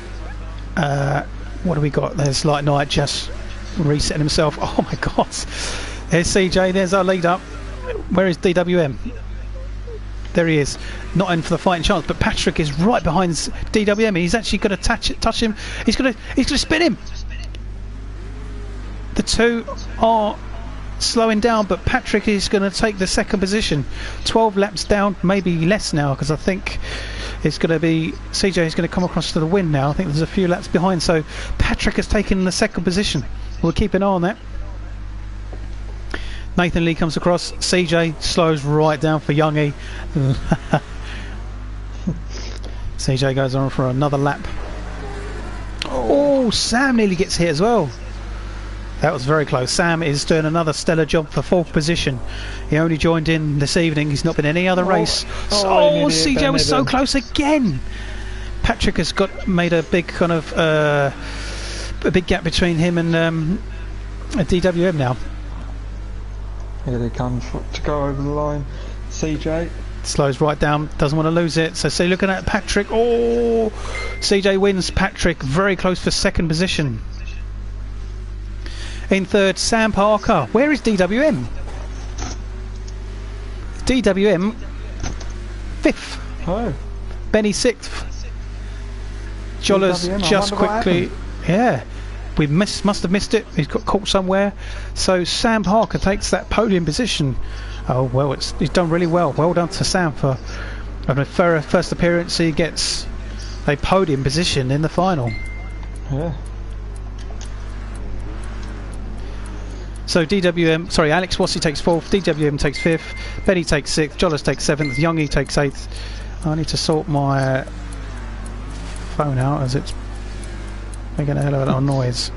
What do we got? There's Light Knight just resetting himself. Oh my god. There's CJ, there's our lead up. Where is DWM? There he is. Not in for the fighting chance, but Patrick is right behind DWM. He's actually going to touch him. He's going to spin him. The two are slowing down, but Patrick is going to take the 2nd position. 12 laps down, maybe less now, because I think it's going to be CJ is going to come across to the win now. I think there's a few laps behind, so Patrick has taken the 2nd position. We'll keep an eye on that. Nathan Lee comes across. CJ slows right down for Youngie. CJ goes on for another lap. Oh, Sam nearly gets hit as well. That was very close. Sam is doing another stellar job for 4th position. He only joined in this evening. He's not been in any other race. CJ was so close again. Patrick has made a big kind of a big gap between him and DWM now. Here they come to go over the line. CJ slows right down, doesn't want to lose it. So see, looking at Patrick. Oh, CJ wins. Patrick very close for 2nd position. In 3rd, Sam Parker. Where is DWM? DWM 5th. Oh. Benny 6th. Jollers just quickly, yeah, we must have missed it. He's got caught somewhere. So Sam Parker takes that podium position. Oh well, he's done really well. Well done to Sam for a first appearance. He gets a podium position in the final. Yeah. So Alex Wassey takes 4th, DWM takes 5th, Benny takes 6th, Jollers takes 7th, Youngie takes 8th. I need to sort my phone out as it's making a hell of a lot of noise.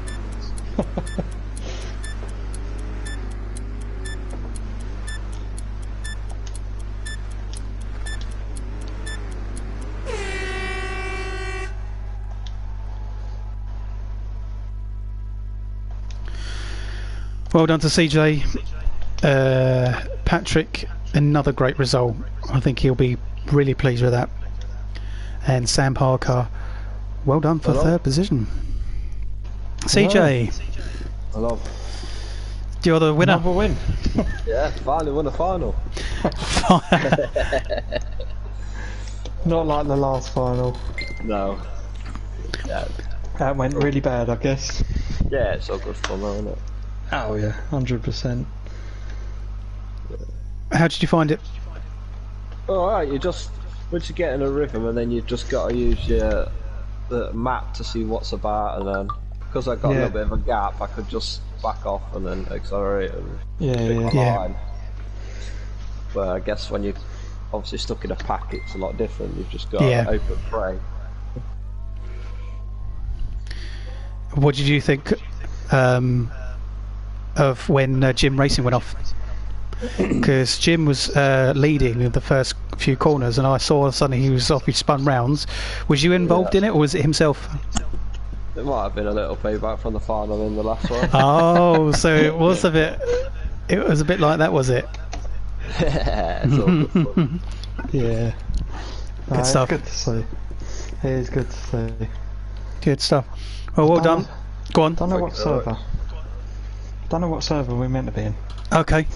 Well done to CJ. Patrick, another great result. I think he'll be really pleased with that. And Sam Parker, well done for 3rd position. CJ. Hello. You're the winner. Another win. Yeah, finally won a final. Not like the last final. No. Yeah. That went really bad, I guess. Yeah, it's all good fun though, isn't it? Oh yeah, 100%. How did you find it? Alright, once you get in a rhythm and then you've just got to use the map to see what's about, and then, because I got a little bit of a gap, I could just back off and then accelerate and line. But I guess when you're obviously stuck in a pack, it's a lot different. You've just got to open prey. What did you think of when Jim Racing went off? Because Jim was leading in the first few corners, and I saw suddenly he was off. He spun rounds. Was you involved in it, or was it himself? It might have been a little payback from the final in the last one. Oh, so it was a bit. It was a bit like that, was it? Yeah, it's all good fun. Yeah. Good stuff. It's good to see. It is good to see. Good stuff. Well done. Go on. Don't know what server. Don't know what server we're meant to be in. Okay.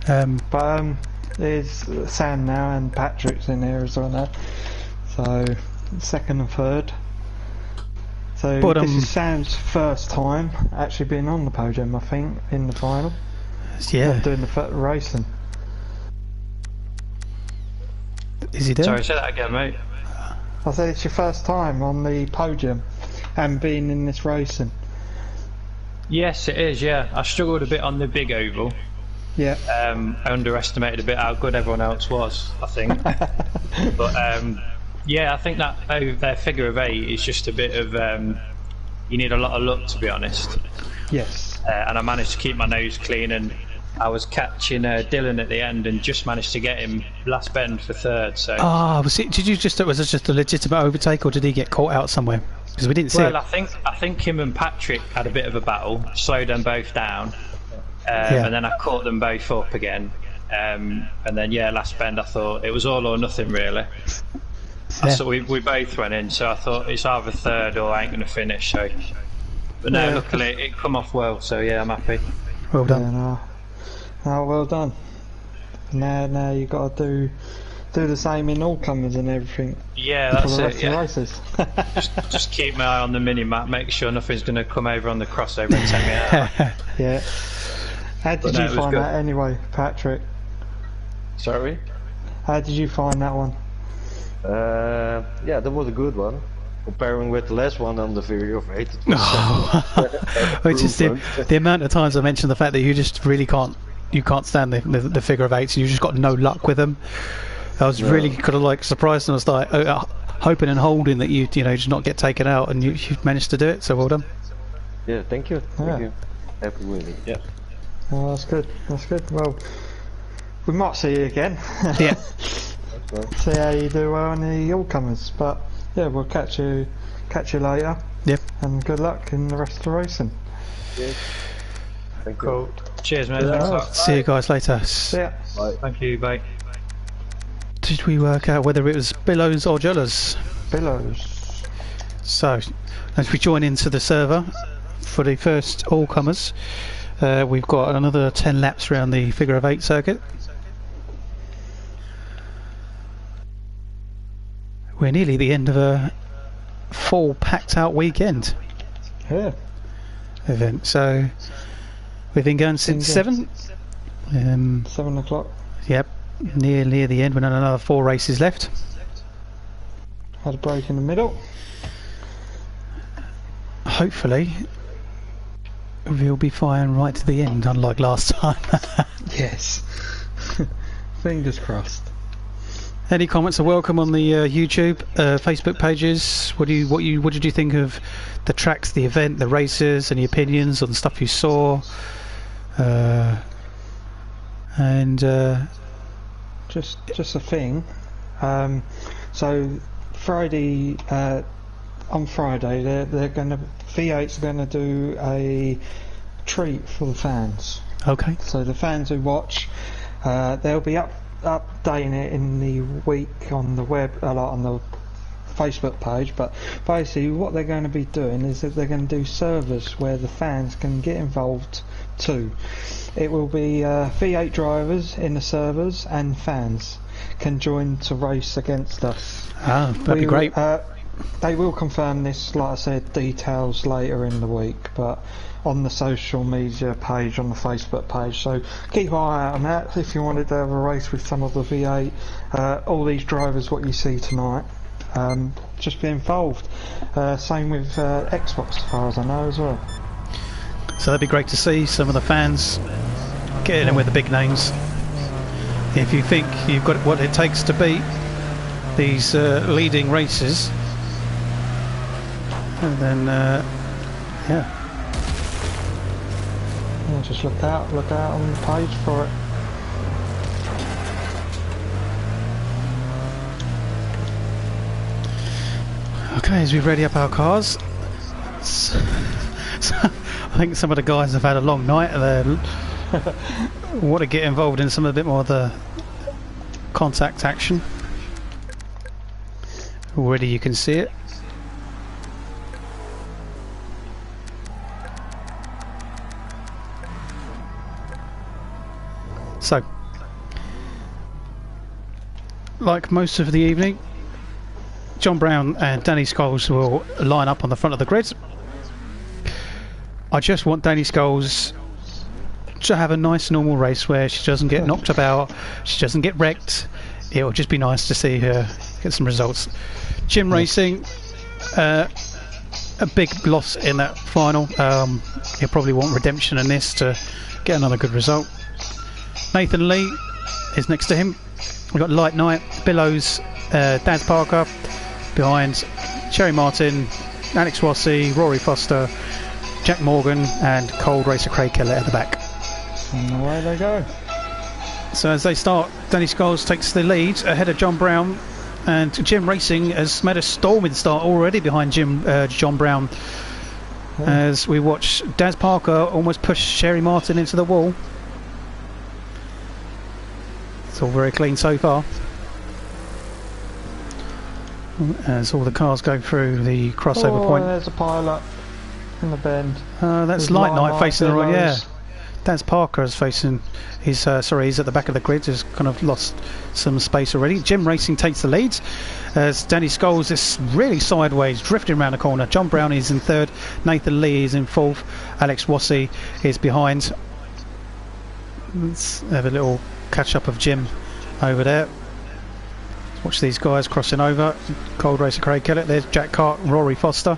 But there's Sam now and Patrick's in here as well now. So 2nd and 3rd. So this is Sam's first time actually being on the podium, I think, in the final. Yeah. Doing the racing. Is he there? Sorry, say that again, mate. I said it's your first time on the podium and being in this racing. Yes, it is, yeah. I struggled a bit on the big oval. Yeah. I underestimated a bit how good everyone else was, I think. But yeah, I think that their figure of 8 is just a bit of you need a lot of luck, to be honest. Yes. And I managed to keep my nose clean, and I was catching Dylan at the end and just managed to get him last bend for 3rd. So. Was it? Did you just? Was it just a legitimate overtake, or did he get caught out somewhere? Because we didn't see it. Well, I think him and Patrick had a bit of a battle, slowed them both down, and then I caught them both up again. And then last bend I thought it was all or nothing really. So we both went in, so I thought it's either 3rd or I ain't going to finish. So, but no, luckily it come off well. So yeah, I'm happy. Well done. Yeah, no, well done. Now you got to do the same in all comers and everything. Yeah, that's it. Yeah. Races. just keep my eye on the mini map. Make sure nothing's going to come over on the crossover and take me out. Yeah. How did you find that anyway, Patrick? Sorry? How did you find that one? Yeah, that was a good one. Comparing with the last one on the figure of 8, it was which is the amount of times I mentioned the fact that you just really can't stand the figure of 8s. You just got no luck with them. I was really kind of like surprised, and I was like hoping and holding that you just not get taken out, and you managed to do it. So well done. Yeah, thank you. Thank you. Happy with it. Yeah. Oh, that's good. That's good. Well, we might see you again. Yeah. See how you do on the all-comers, but yeah, we'll catch you later. Yep. And good luck in the rest of the racing. Yeah. Thank you. Cool. Cheers, mate. Thanks a lot. See you guys later. See ya. Bye. Thank you. Bye. Did we work out whether it was Billows or Jollers? Billows. So, as we join into the server for the first all-comers, we've got another 10 laps around the figure of 8 circuit. we're nearly at the end of a full packed out weekend. Yeah. Event. So we've been going since 7. 7 o'clock. Yep. Near the end. We've got another 4 races left. Had a break in the middle. Hopefully we'll be firing right to the end, unlike last time. Yes. Fingers crossed. Any comments are welcome on the YouTube, Facebook pages. What did you think of the tracks, the event, the races? Any opinions on the stuff you saw? Just a thing. So Friday, on Friday, they're going to V8's going to do a treat for the fans. Okay. So the fans who watch, they'll be updating it in the week on the web, on the Facebook page. But basically, what they're going to be doing is that they're going to do servers where the fans can get involved too. It will be V8 drivers in the servers and fans can join to race against us. Ah, that'd be great. They will confirm this, like I said, details later in the week, but on the social media page, on the Facebook page, so keep an eye out on that if you wanted to have a race with some of the V8, all these drivers what you see tonight, just be involved. Same with Xbox as far as I know as well. So that'd be great to see some of the fans getting in with the big names. If you think you've got what it takes to beat these leading races, and then yeah, just look out on the page for it. Okay, as we ready up our cars, so I think some of the guys have had a long night. They want to get involved in some of a bit more of the contact action. Already you can see it. So, like most of the evening, John Brown and Danny Scholes will line up on the front of the grid. I just want Danny Scholes to have a nice normal race where she doesn't get knocked about, she doesn't get wrecked. It will just be nice to see her get some results. Jim Racing, a big loss in that final. He'll probably want redemption in this to get another good result. Nathan Lee is next to him. We've got Light Knight, Billows, Daz Parker behind, Sherry Martin, Alex Rossi, Rory Foster, Jack Morgan and Cold Racer Craig Keller at the back. And away they go. So as they start, Danny Scholes takes the lead ahead of John Brown, and Jim Racing has made a storming start already behind John Brown. As we watch Daz Parker almost push Sherry Martin into the wall. It's all very clean so far. As all the cars go through the crossover point. There's a pilot in the bend. That's Light Knight facing the right. Yeah, Daz Parker is facing. He's he's at the back of the grid. He's kind of lost some space already. Jim Racing takes the lead as Danny Scholes is really sideways, drifting around the corner. John Brown is in third. Nathan Lee is in fourth. Alex Rossi is behind. Let's have a little catch up of Jim over there. Watch these guys crossing over. Cold Racer Craig Kellett. There's Jack Cart and Rory Foster.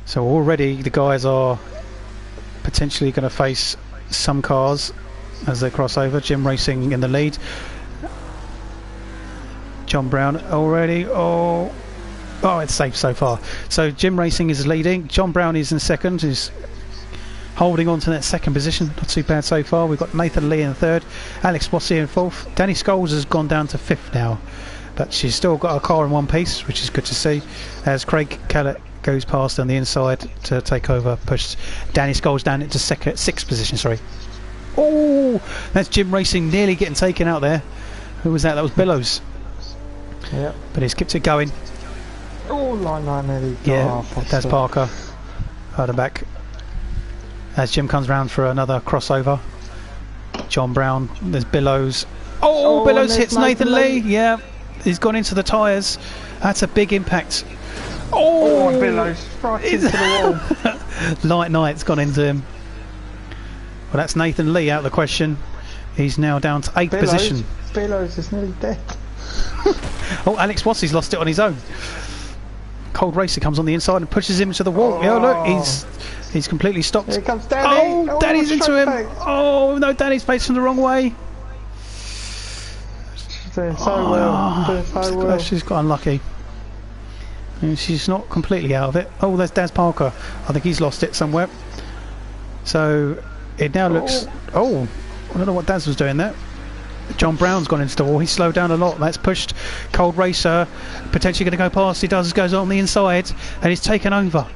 So already the guys are potentially going to face some cars as they cross over. Jim Racing in the lead. John Brown already. Oh, it's safe so far. So Jim Racing is leading. John Brown is in second. He's holding on to that second position. Not too bad so far. We've got Nathan Lee in third. Alex Rossi in fourth. Danny Scholes has gone down to fifth now, but she's still got a car in one piece, which is good to see. As Craig Kellett goes past on the inside to take over, pushed Danny Scholes down into sixth position. Sorry. Oh, that's Jim Racing nearly getting taken out there. Who was that? That was Billows. Yeah. But he's kept it going. Oh, line nearly. Yeah, Daz Parker at the back. As Jim comes round for another crossover. John Brown, there's Billows. Oh, Billows hits Nathan Lee. Yeah, he's gone into the tyres. That's a big impact. Oh, billows right into the wall. Light Knight's gone into him. Well, that's Nathan Lee out of the question. He's now down to 8th position. Billows is nearly dead. Oh, Alex Wassey's lost it on his own. Cold Racer comes on the inside and pushes him into the wall. Oh, look, he's completely stopped. Here comes Danny. Oh, Danny's into him. Oh, no, Danny's facing the wrong way. She's doing so well. Doing so well. She's got unlucky. And she's not completely out of it. Oh, there's Daz Parker. I think he's lost it somewhere. So it now looks... Oh, I don't know what Daz was doing there. John Brown's gone into the wall. He's slowed down a lot. That's pushed Cold Racer. Potentially going to go past. He goes on the inside and he's taken over.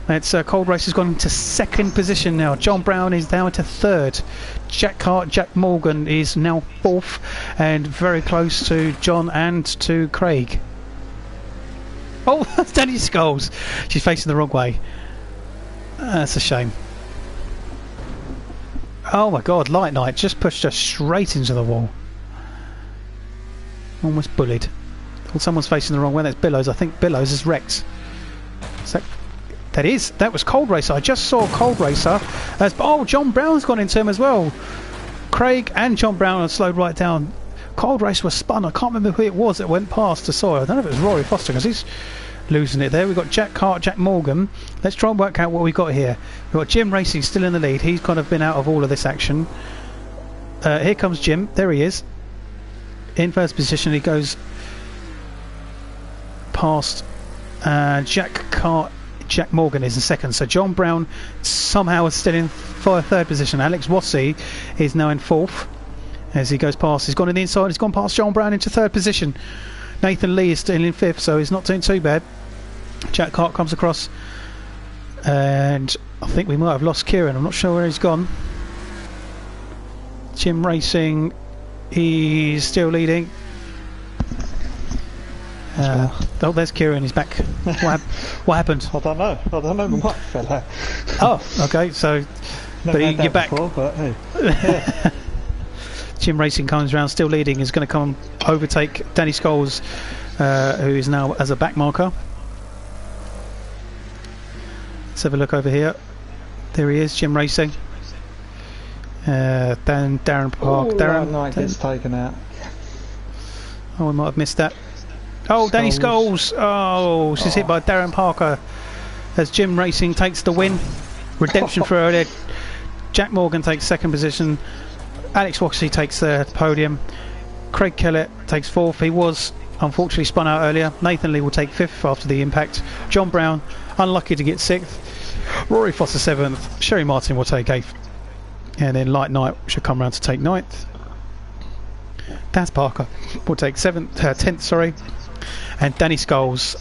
That's Cold Racer's gone into 2nd position now. John Brown is down to 3rd. Jack Hart, Jack Morgan is now 4th and very close to John and to Craig. Oh, that's Danny Scholes. She's facing the wrong way. That's a shame. Oh my god, Light Knight just pushed her straight into the wall. Almost bullied. Well, someone's facing the wrong way. That's Billows. I think Billows is wrecked. That was Cold Racer. I just saw Cold Racer. Oh, John Brown's gone into him as well. Craig and John Brown are slowed right down. Cold Racer was spun. I can't remember who it was that went past the soil. I don't know if it was Rory Foster because he's losing it there. We've got Jack Hart, Jack Morgan. Let's try and work out what we've got here. We've got Jim Racing still in the lead. He's kind of been out of all of this action. Here comes Jim. There he is. In 1st position. He goes past Jack Hart. Jack Morgan is in 2nd. So John Brown somehow is still in 3rd position. Alex Wassey is now in 4th. As he goes past, he's gone in the inside. He's gone past John Brown into 3rd position. Nathan Lee is still in 5th, so he's not doing too bad. Jack Hart comes across, and I think we might have lost Kieran. I'm not sure where he's gone. Jim Racing, he's still leading. Oh, there's Kieran. He's back. What happened? I don't know. What fell out. Oh, okay. So, but you're back. Before, but hey. Yeah. Jim Racing comes around, still leading. Is going to come overtake Danny Scholes, who is now as a back marker. Let's have a look over here. There he is, Jim Racing. Darren Park. Darren Knight gets taken out. Oh, we might have missed that. Oh, Danny Scholes. Oh, she's hit by Darren Parker. As Jim Racing takes the win. Redemption for earlier. Jack Morgan takes 2nd position. Alex Wassey takes the podium. Craig Kellett takes 4th. He was unfortunately spun out earlier. Nathan Lee will take 5th after the impact. John Brown unlucky to get 6th. Rory Foster 7th. Sherry Martin will take 8th. And then Light Knight should come round to take 9th. Daz Parker will take 10th, sorry. And Danny Scholes,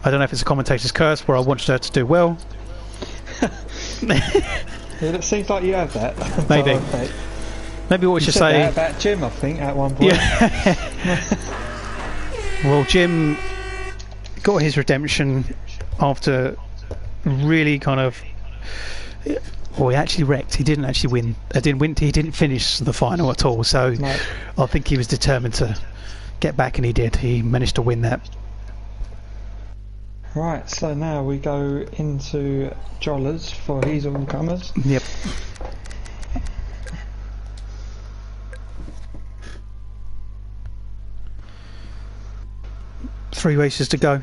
I don't know if it's a commentator's curse where I wanted her to do well. It seems like you have that. Maybe. Maybe what we should say about Jim, I think, at one point. Yeah. Well, Jim got his redemption after really kind of. Well, he actually wrecked. He didn't actually win. He didn't finish the final at all. So no. I think he was determined to get back, and he did. He managed to win that. Right, so now we go into Jollers for He's All Comers. Yep. Three races to go.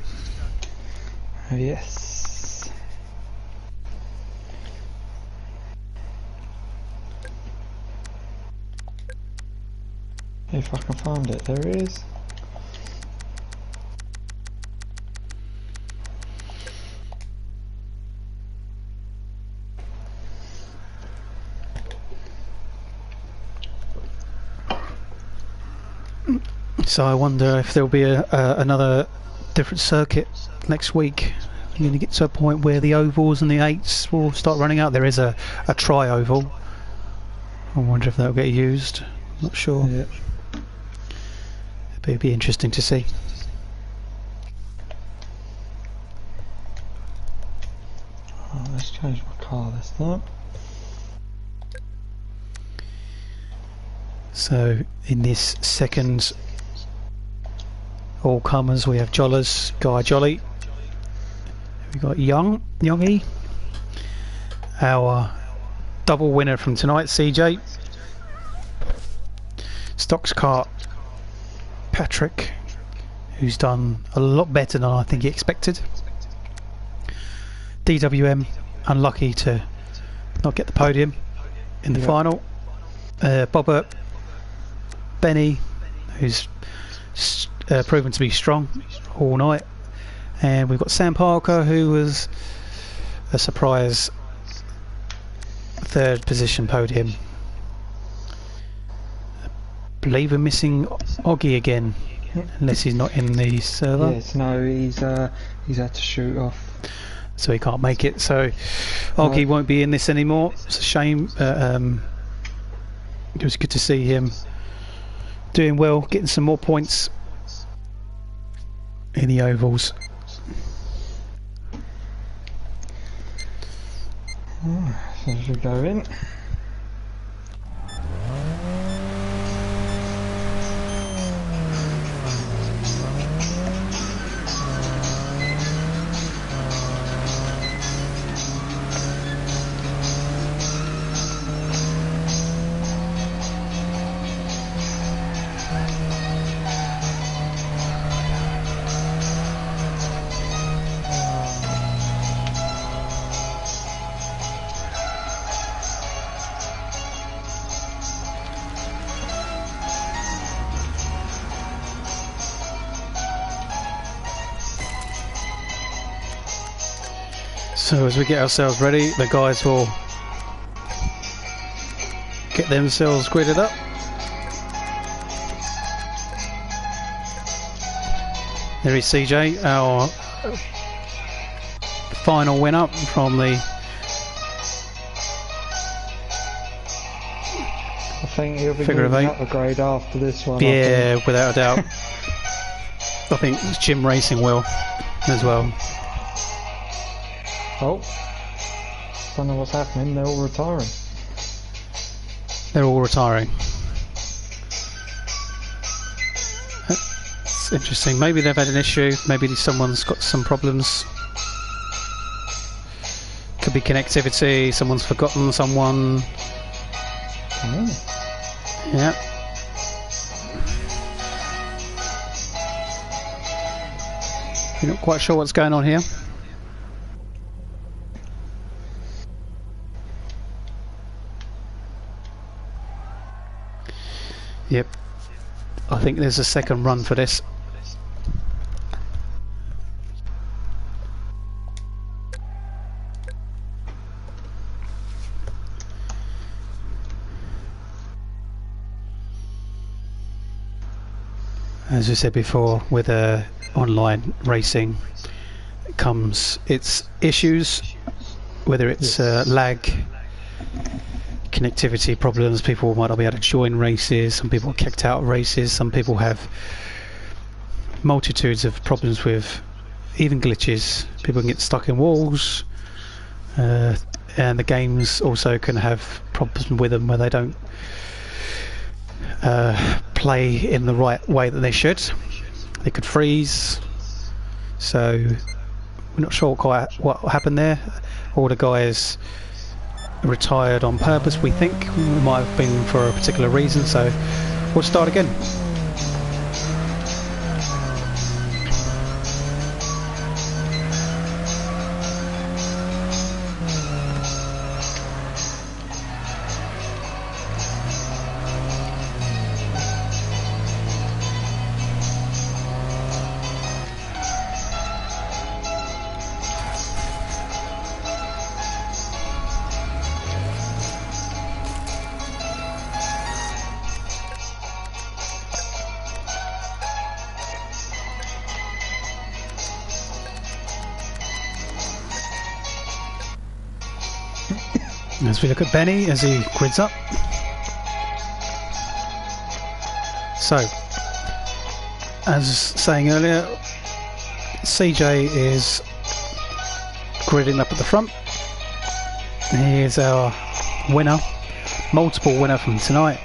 Yes. If I can find it, there it is. So I wonder if there'll be another different circuit next week. You're going to get to a point where the ovals and the 8s will start running out. There is a tri-oval. I wonder if that'll get used. Not sure. Yeah. It'd be interesting to see. Oh, let's change my car this time. So in this second All comers, we have Jollers, Guy Jolly. We've got Youngie. Our double winner from tonight, CJ. Stocks Kart, Patrick, who's done a lot better than I think he expected. DWM, unlucky to not get the podium in the final. Bobbert, Benny, who's proven to be strong all night, and we've got Sam Parker, who was a surprise third position podium. I believe we're missing Oggy again, unless he's not in the server. Yes, no, he's had to shoot off, so he can't make it. So Oggy won't be in this anymore. It's a shame. It was good to see him doing well, getting some more points in the ovals. So as we go in. So as we get ourselves ready, the guys will get themselves gridded up. There is CJ, our final winner from the... I think he'll be moving up a grade after this one. Yeah, without a doubt. I think Jim Racing will as well. Oh, don't know what's happening, they're all retiring. They're all retiring. It's interesting, maybe they've had an issue, maybe someone's got some problems. Could be connectivity, someone's forgotten someone. Oh. Yeah. You're not quite sure what's going on here. Yep, I think there's a second run for this. As we said before, with online racing comes its issues, whether it's lag, connectivity problems. People might not be able to join races, some people are kicked out of races, some people have multitudes of problems with even glitches. People can get stuck in walls, and the games also can have problems with them where they don't play in the right way that they should. They could freeze, so we're not sure quite what happened there. All the guys retired on purpose, we think. It might have been for a particular reason, so we'll start again. As we look at Benny as he grids up. So, as saying earlier, CJ is gridding up at the front. He is our winner, multiple winner from tonight,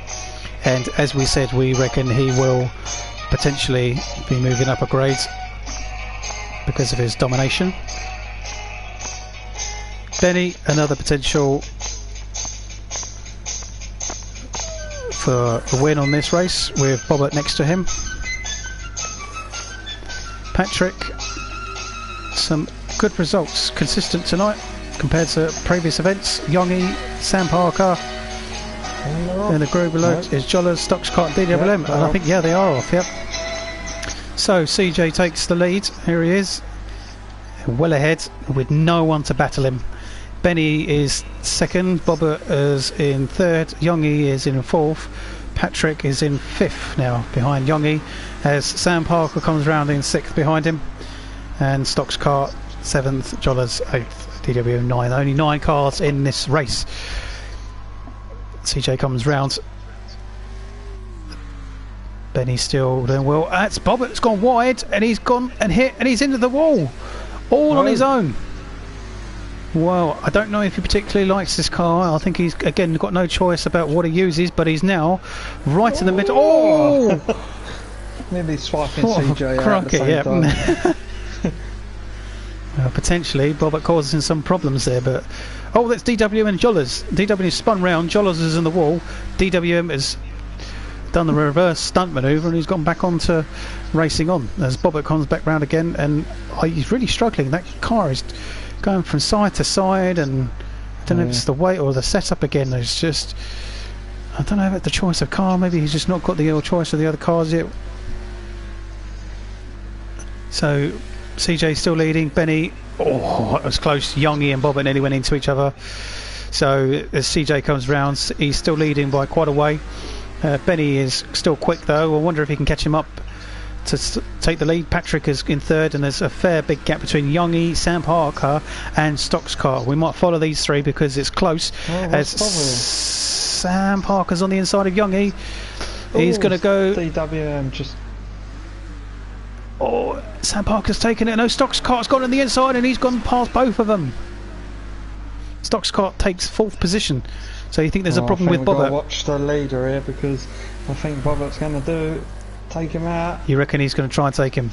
and as we said, we reckon he will potentially be moving up a grade because of his domination. Benny, another potential for a win on this race with Bobbert next to him. Patrick, some good results, consistent tonight compared to previous events. Yongi, Sam Parker, and the group below is Jollers, Stockscott, DWM, and I think, yeah, they are off, yep. So CJ takes the lead, here he is, well ahead with no one to battle him. Benny is second, Bobbert is in third, Yongi is in fourth, Patrick is in fifth now behind Yongi, as Sam Parker comes round in sixth behind him, and Stockscart seventh, Jollers eighth, DWM 9. Only 9 cars in this race. CJ comes round. Benny's still doing well. That's Bobbert's gone wide, and he's gone and hit, and he's into the wall, all on his own. Well, I don't know if he particularly likes this car. I think he's again got no choice about what he uses, but he's now right in the middle. Oh! Maybe swiping CJ out at the same time. Potentially, Bobbert causing some problems there, but oh, that's DWM and Jollers. DWM spun round, Jollers is in the wall. DWM has done the reverse stunt manoeuvre and he's gone back on to racing on as Bobbert comes back round again, and he's really struggling. That car is going from side to side, and I don't know if it's the weight or the setup again. It's just, I don't know about the choice of car. Maybe he's just not got the choice of the other cars yet. So CJ still leading. Benny, oh, it was close. Yongi and Bobbert nearly went into each other. So as CJ comes round, he's still leading by quite a way. Benny is still quick though. I wonder if he can catch him up to take the lead. Patrick is in third, and there's a fair big gap between Yongi, Sam Parker and Stockscart. We might follow these three because it's close. As Sam Parker's on the inside of Yongi. He's going to go... DWM just... Oh, Sam Parker's taken it. No, Stockscart's gone on the inside and he's gone past both of them. Stockscart takes 4th position. So you think there's a problem with Bobbert? Watch the leader here, because I think Bobbert's going to take him out. You reckon he's going to try and take him?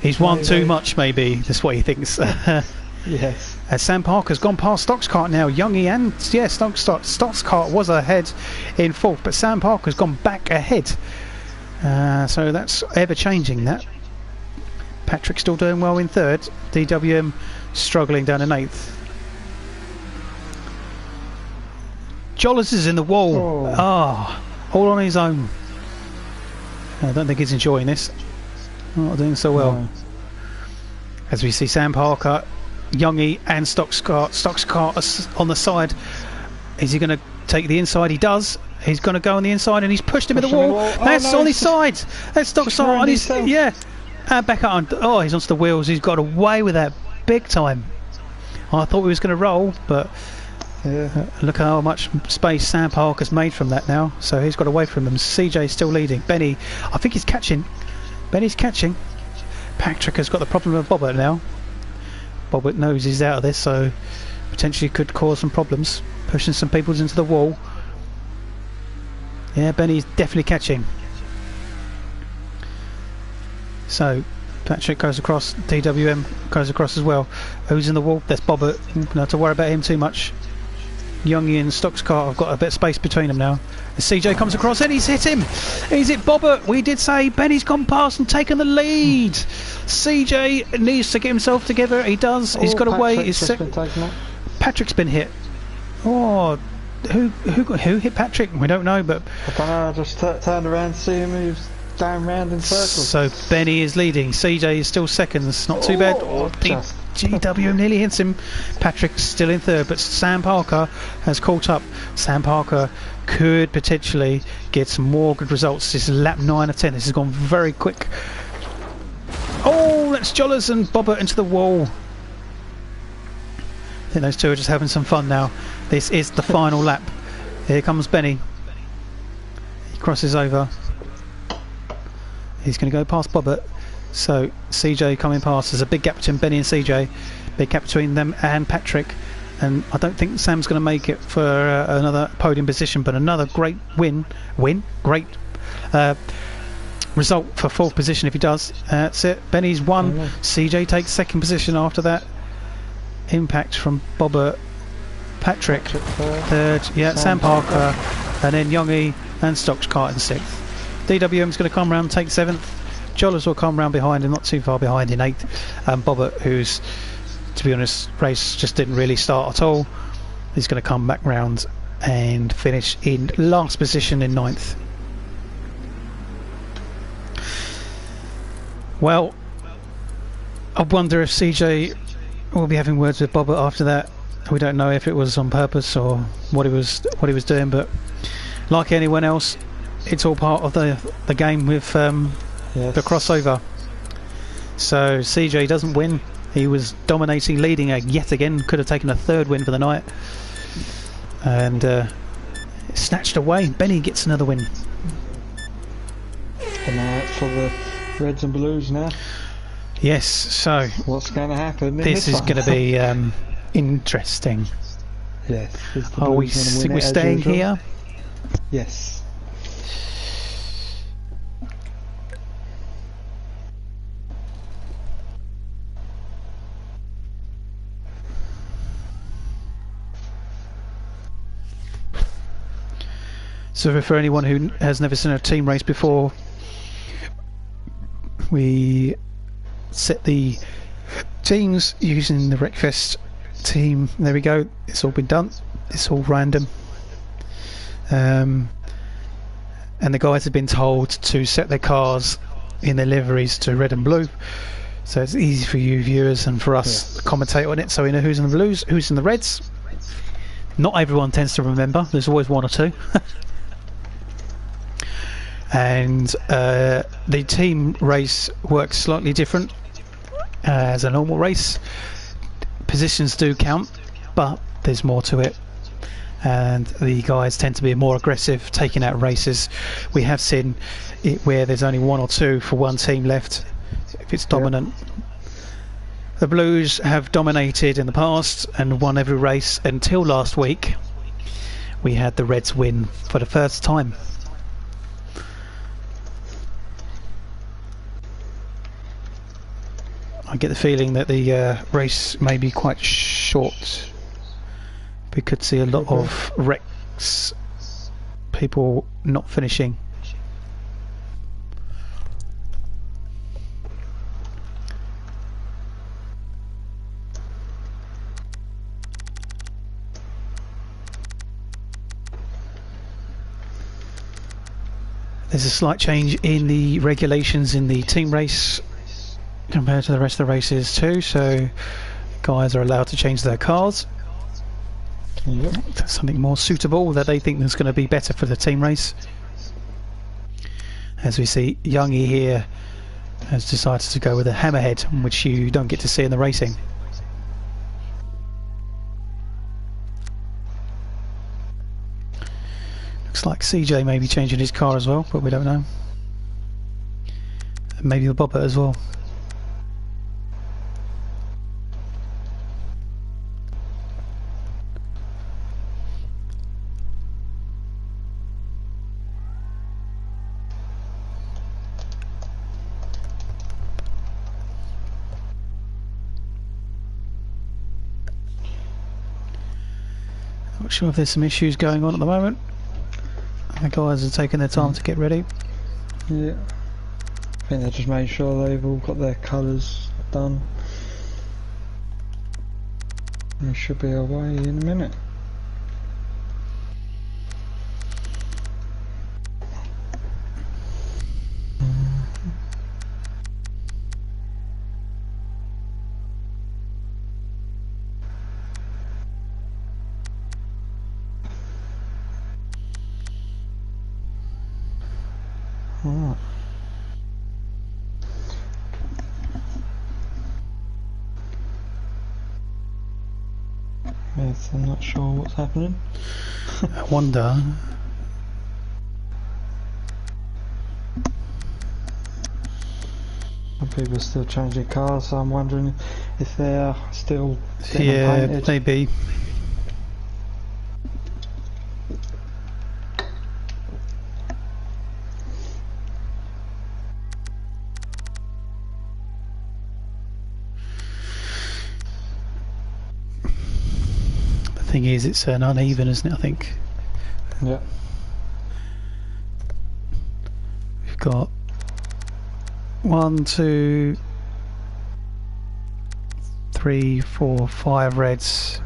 He's won too much, maybe. That's what he thinks. Yes. Sam Parker's gone past Stockscart now. Yongi and Stockscart was ahead in 4th, but Sam Parker's gone back ahead. So that's ever changing. That Patrick still doing well in 3rd. DWM struggling down in 8th. Jollers is in the wall. All on his own. I don't think he's enjoying this. Not doing so well. No. As we see Sam Parker, Yongi and Stockscart on the side. Is he going to take the inside? He does. He's going to go on the inside, and he's pushed him in the wall. That's on his side. That's Stockscart on his... Yeah. And back on. Oh, he's onto the wheels. He's got away with that big time. I thought he was going to roll, but... Yeah. Look how much space Sam Parker's made from that now. So he's got away from him. CJ's still leading. Benny, I think he's catching. Benny's catching. Patrick has got the problem of Bobbert now. Bobbert knows he's out of this, so potentially could cause some problems. Pushing some people into the wall. Yeah, Benny's definitely catching. So Patrick goes across. DWM goes across as well. Who's in the wall? There's Bobbert. Not have to worry about him too much. Yongi and Stockscart have got a bit of space between them now. As CJ comes across and he's hit him. He's hit Bobbert. We did say Benny's gone past and taken the lead. CJ needs to get himself together. He does. He's got away. Patrick's been hit. Oh, who hit Patrick? We don't know, but I don't know. I just turned around to see him. He was going round in circles. So Benny is leading. CJ is still second. It's not too bad. GW nearly hits him. Patrick's still in 3rd, but Sam Parker has caught up. Sam Parker could potentially get some more good results. This is lap 9 of 10. This has gone very quick. Oh, that's Jollers and Bobbert into the wall. I think those two are just having some fun now. This is the final lap. Here comes Benny. He crosses over. He's going to go past Bobbert. So CJ coming past. There's a big gap between Benny and CJ. Big gap between them and Patrick. And I don't think Sam's going to make it for another podium position, but another great great result for 4th position if he does. That's it. Benny's 1. CJ takes 2nd position after that. Impact from Bobbert. Patrick 3rd. Yeah, Sam Parker. And then Youngie and Stockcart in 6th. DWM's going to come round, take 7th. Jollers will come round behind him, not too far behind in 8th. Bobbert, who's, to be honest, race just didn't really start at all. He's going to come back round and finish in last position in 9th. Well, I wonder if CJ will be having words with Bobbert after that. We don't know if it was on purpose or what he was doing, but like anyone else, it's all part of the game with the crossover. So CJ doesn't win. He was dominating, leading yet again. Could have taken a 3rd win for the night, and snatched away. Benny gets another win. And now it's for the Reds and Blues now. Yes. So what's going to happen? This is going to be interesting. Yes. Are we staying here? Yes. So for anyone who has never seen a team race before, we set the teams using the Wreckfest team. There we go. It's all been done. It's all random. And the guys have been told to set their cars in their liveries to red and blue. So it's easy for you viewers and for us to commentate on it, so we know who's in the blues, who's in the reds. Not everyone tends to remember. There's always 1 or 2. And the team race works slightly different as a normal race. Positions do count, but there's more to it, and the guys tend to be more aggressive, taking out races. We have seen it where there's only 1 or 2 for one team left if it's dominant. The Blues have dominated in the past and won every race until last week. We had the Reds win for the first time. I get the feeling that the race may be quite short. We could see a lot of wrecks, people not finishing. There's a slight change in the regulations in the team race compared to the rest of the races too, so guys are allowed to change their cars. That's something more suitable that they think is going to be better for the team race. As we see, Youngie here has decided to go with a hammerhead, which you don't get to see in the racing. Looks like CJ may be changing his car as well, but we don't know. And maybe the Bobbert as well. Not sure if there's some issues going on at the moment. The guys are taking their time to get ready. Yeah, I think they're just making sure they've all got their colours done. We should be away in a minute. Alright. Yes, I'm not sure what's happening. I wonder. People are still changing cars, so I'm wondering if they're still Yeah, painted. maybe. thing is, it's an uneven, isn't it? I think. Yeah. We've got 1, 2, 3, 4, 5 reds.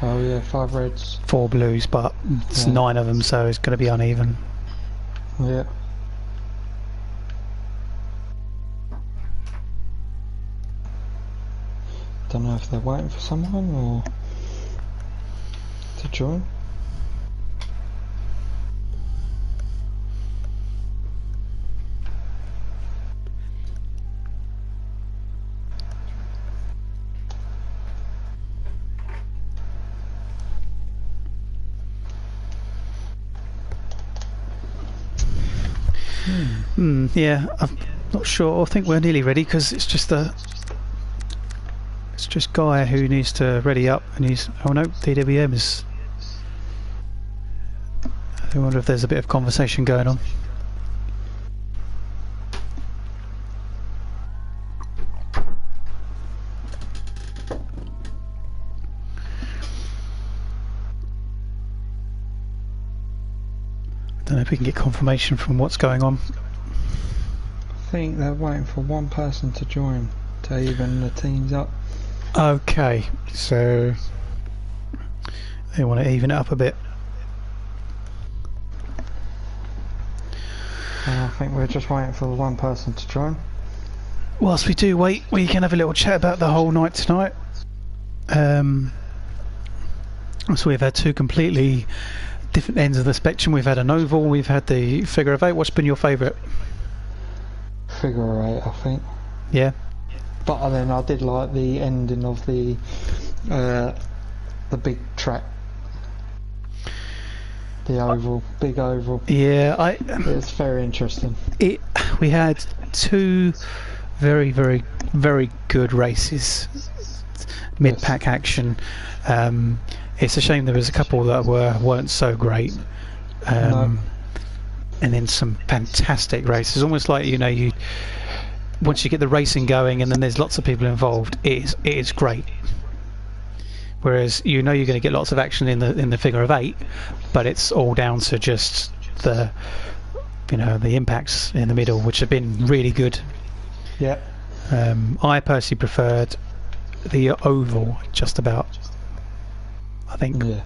Oh yeah, 5 reds. 4 blues, but it's 9 of them, so it's going to be uneven. Yeah. Don't know if they're waiting for someone or to join. Yeah, I'm not sure. I think we're nearly ready because it's just Guy who needs to ready up, and he's. Oh no, DWM is. I wonder if there's a bit of conversation going on. I don't know if we can get confirmation from what's going on. I think they're waiting for one person to join to even the teams up. Okay, so they want to even it up a bit. I think we're just waiting for one person to join. Whilst we do wait, we can have a little chat about the whole night tonight. So we've had 2 completely different ends of the spectrum. We've had an oval, we've had the figure of 8. What's been your favourite? Figure 8, I think. Yeah. But then I did like the ending of the big track. The oval, big oval. Yeah, it's very interesting. We had 2 very, very, very good races. Mid-pack action. It's a shame there was a couple that weren't so great. No. And then some fantastic races. Almost like, you know, once you get the racing going and then there's lots of people involved, it is great. Whereas you know you're going to get lots of action in the figure of 8, but it's all down to just the impacts in the middle, which have been really good. Yeah. I personally preferred the oval just about. I think. Yeah.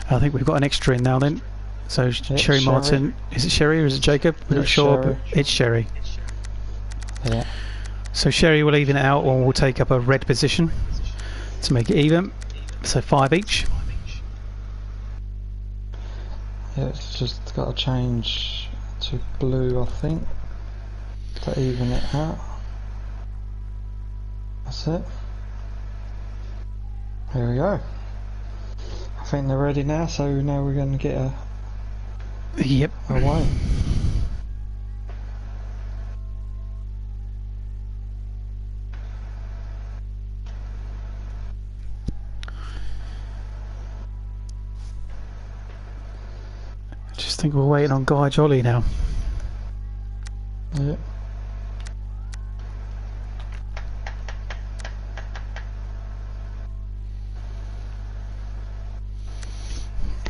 I think we've got an extra in now then. So Sherry Martin, is it Sherry or is it Jacob? We're not sure, but it's Sherry. Yeah. So Sherry will even it out, or we'll take up a red position to make it even. So 5 each. Yeah, it's just got to change to blue, I think, to even it out. That's it. There we go. I think they're ready now, so now we're going to get a away. I just think we're waiting on Guy Jolly now. Yeah.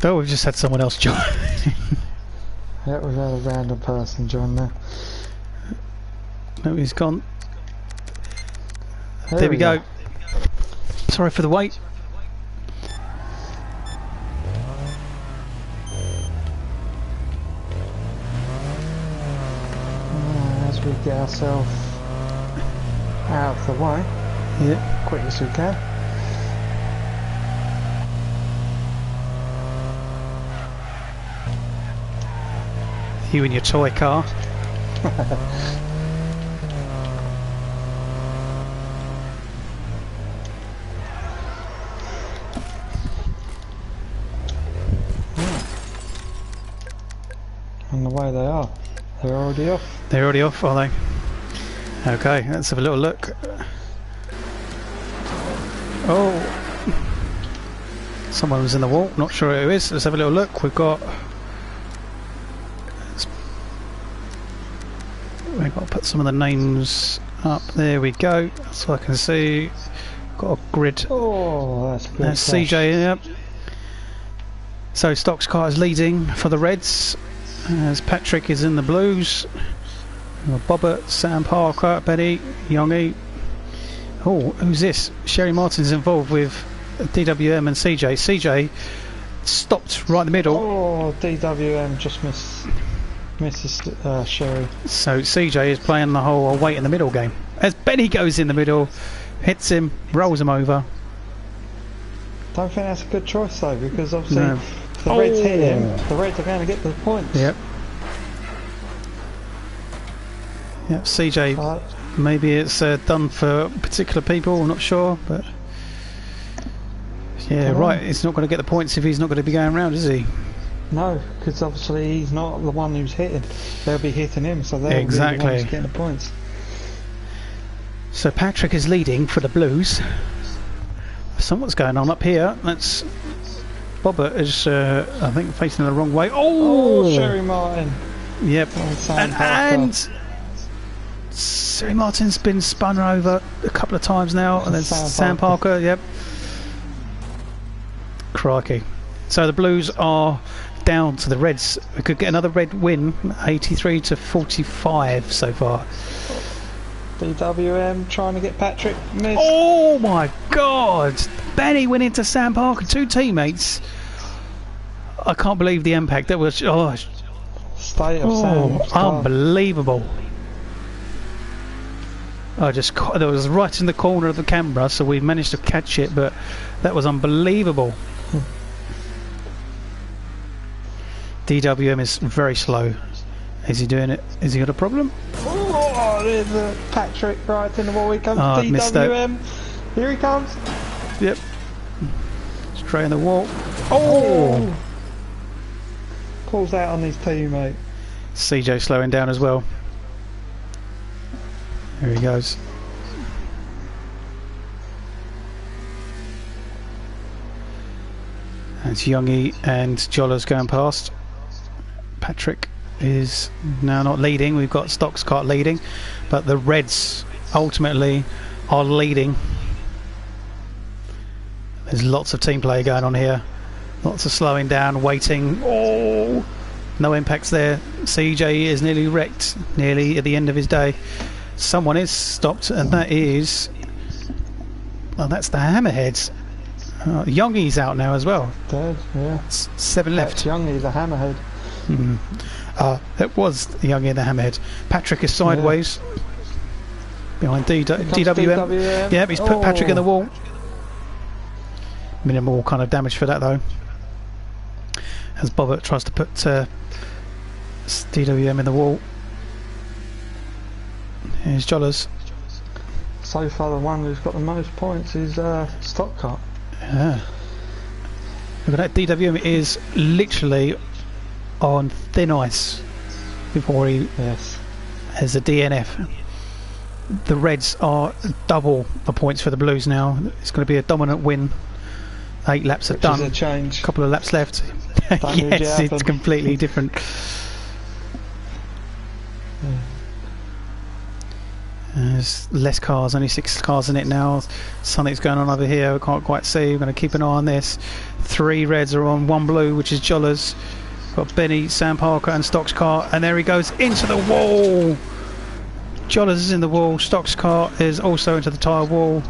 Oh, we've just had someone else join. Yeah, we've had a random person join there. No, he's gone. There we go. Sorry for the wait. As we get ourselves out of the way, quick as we can. You and your toy car. And the way they are. They're already off. They're already off, are they? Okay, let's have a little look. Oh, someone was in the wall. Not sure who it is. Let's have a little look. We've got to put some of the names up. There we go. So I can see got a grid. Oh, that's good. That's CJ, yep. So Stock's car is leading for the Reds, as Patrick is in the blues. Bobbert, Sam Parker, Benny, Youngie. Oh, who's this? Sherry Martin's involved with DWM and CJ. CJ stopped right in the middle. Oh, DWM just misses Sherry. So CJ is playing the whole wait in the middle game. As Benny goes in the middle, hits him, rolls him over. Don't think that's a good choice though, because obviously if the Reds hit him, the Reds are going to get the points. Yep. Yep, CJ, maybe it's done for particular people, I'm not sure, but yeah, right, he's not going to get the points if he's not going to be going around, is he? No, because obviously he's not the one who's hitting. They'll be hitting him, so they'll be the ones getting the points. So Patrick is leading for the Blues. Something's going on up here. That's Bobbert is, I think, facing the wrong way. Oh, Sherry Martin. Yep, and Sherry Martin's been spun over a couple of times now, and there's Sam Parker. Yep. Crikey. So the Blues are down to the Reds. We could get another Red win, 83 to 45 so far. DWM trying to get Patrick. Missed. Oh my God! Benny went into Sam Parker, two teammates. I can't believe the impact. That was state of Sam. Unbelievable. That was right in the corner of the camera, so we managed to catch it, but that was unbelievable. DWM is very slow. Is he doing it? Is he got a problem? Oh, there's Patrick right in the wall. Here comes DWM. Here he comes. Yep. Straight in the wall. Oh! Pulls out on his teammate. CJ slowing down as well. Here he goes. That's Youngie and Jollers going past. Patrick is now not leading. We've got Stock's car leading, but the Reds ultimately are leading. There's lots of team play going on here. Lots of slowing down, waiting. Oh, no impacts there. CJ is nearly wrecked, nearly at the end of his day. Someone is stopped, and that is... well, that's the Hammerheads. Youngie's out now as well. Dead, yeah. 7 left. That's Youngie, the Hammerhead. It was Youngie, the Hammerhead. Patrick is sideways. Behind DWM. Yeah, he's put Patrick in the wall. Minimal kind of damage for that though. As Bobbert tries to put DWM in the wall. Here's Jollers. So far the one who's got the most points is Stockcart. Yeah. Look at that, DWM is literally on thin ice before he has a DNF. The Reds are double the points for the Blues now. It's going to be a dominant win. 8 laps are done. A change. Couple of laps left. Yes, it's completely different. There's less cars, only 6 cars in it now. Something's going on over here, we can't quite see. We're going to keep an eye on this. 3 Reds are on 1 blue, which is Jollers. Got Benny, Sam Parker and Stock's car, and there he goes into the wall. Jollers is in the wall, Stock's car is also into the tyre wall.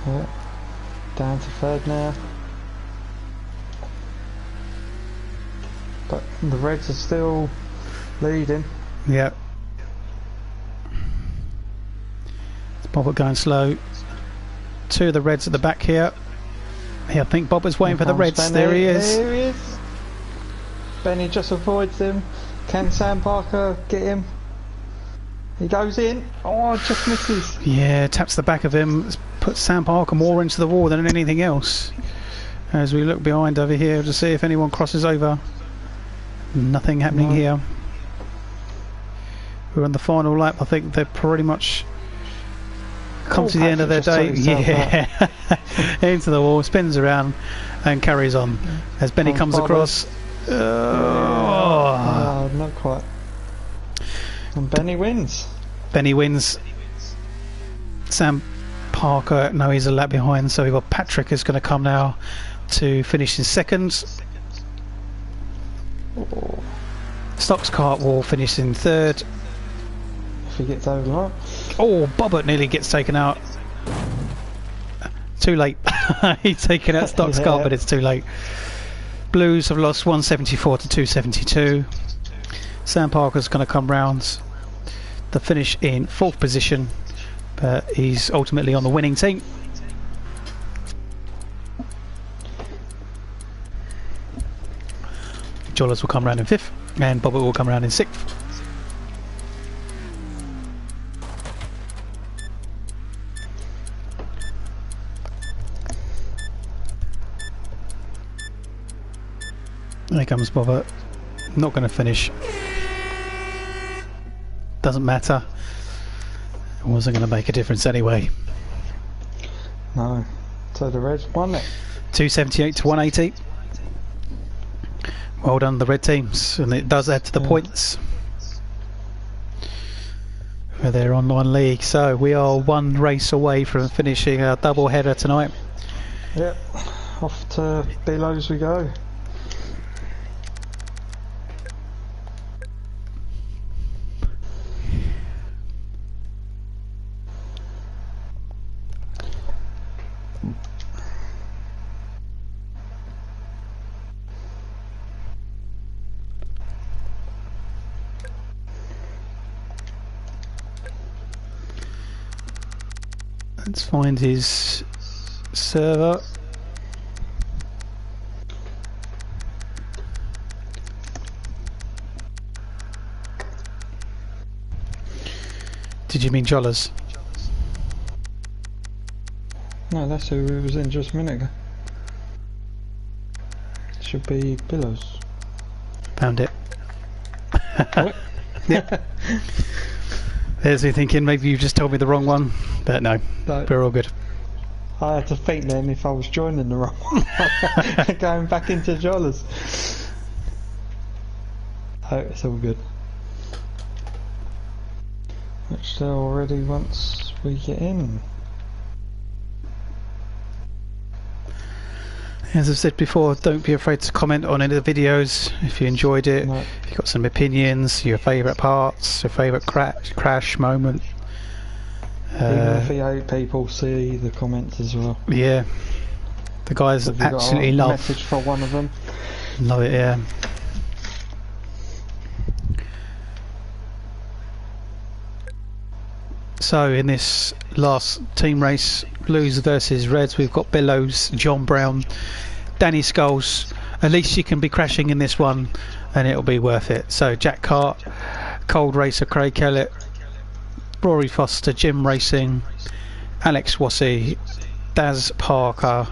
Yeah. Down to 3rd now. But the Reds are still leading. Yeah. It's Bobbert going slow. 2 of the Reds at the back here. I think Bobbert's waiting for the Reds. Benny. There he is. There he is. Benny just avoids him. Can Sam Parker get him? He goes in. Oh, just misses. Yeah, taps the back of him. Puts Sam Parker more into the wall than anything else. As we look behind over here to see if anyone crosses over. Nothing happening here. We're on the final lap. I think they're pretty much come to the end of their day. Yeah. Into the wall, spins around and carries on. As Benny comes across. Not quite. And Benny wins. Benny wins. Sam Parker, no, he's a lap behind, so we've got Patrick is going to come now to finish in second. Stocks Kart will finish in third. If he gets over the line. Oh, Bobbert nearly gets taken out. Too late. He's taken out Stocks Kart, but it's too late. Blues have lost 174 to 272. Sam Parker's going to come round to finish in fourth position, but he's ultimately on the winning team. Jollers will come round in fifth, and Bobbert will come round in sixth. There comes Bobbert. Not going to finish. Doesn't matter. It wasn't going to make a difference anyway. No. So the Reds won it. 278 to 180. Well done, the red teams, and it does add to the points for their online league. So we are one race away from finishing our double header tonight. Yep. Off to Belows we go. Let's find his server. Did you mean Jollers? No, that's who it was in just a minute ago. Should be Billows. Found it. Yep. There's me thinking maybe you just told me the wrong one, but no, we're all good. I had to think then if I was joining the wrong one. Going back into Jollers. Oh, it's all good. Which they're already once we get in. As I've said before, don't be afraid to comment on any of the videos if you enjoyed it. No. If you've got some opinions, your favourite parts, your favourite crash moment. Even if the 8 people see the comments as well. Yeah, the guys absolutely love. Message for one of them. Love it, yeah. So in this last team race, Blues versus Reds, we've got Billows, John Brown, Danny Skulls. At least you can be crashing in this one and it'll be worth it. So Jack Cart, Cold Racer Craig Kellett, Rory Foster, Jim Racing, Alex Wassey, Daz Parker,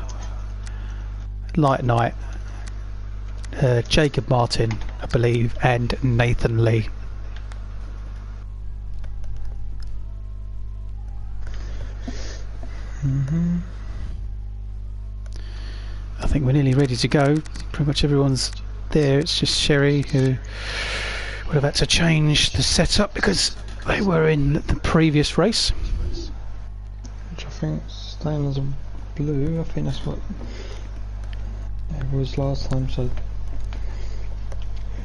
Light Knight, Jacob Martin, I believe, and Nathan Lee. I think we're nearly ready to go. Pretty much everyone's there. It's just Sherry who would have had to change the setup because they were in the previous race. Which I think staying as a blue, I think that's what it was last time, so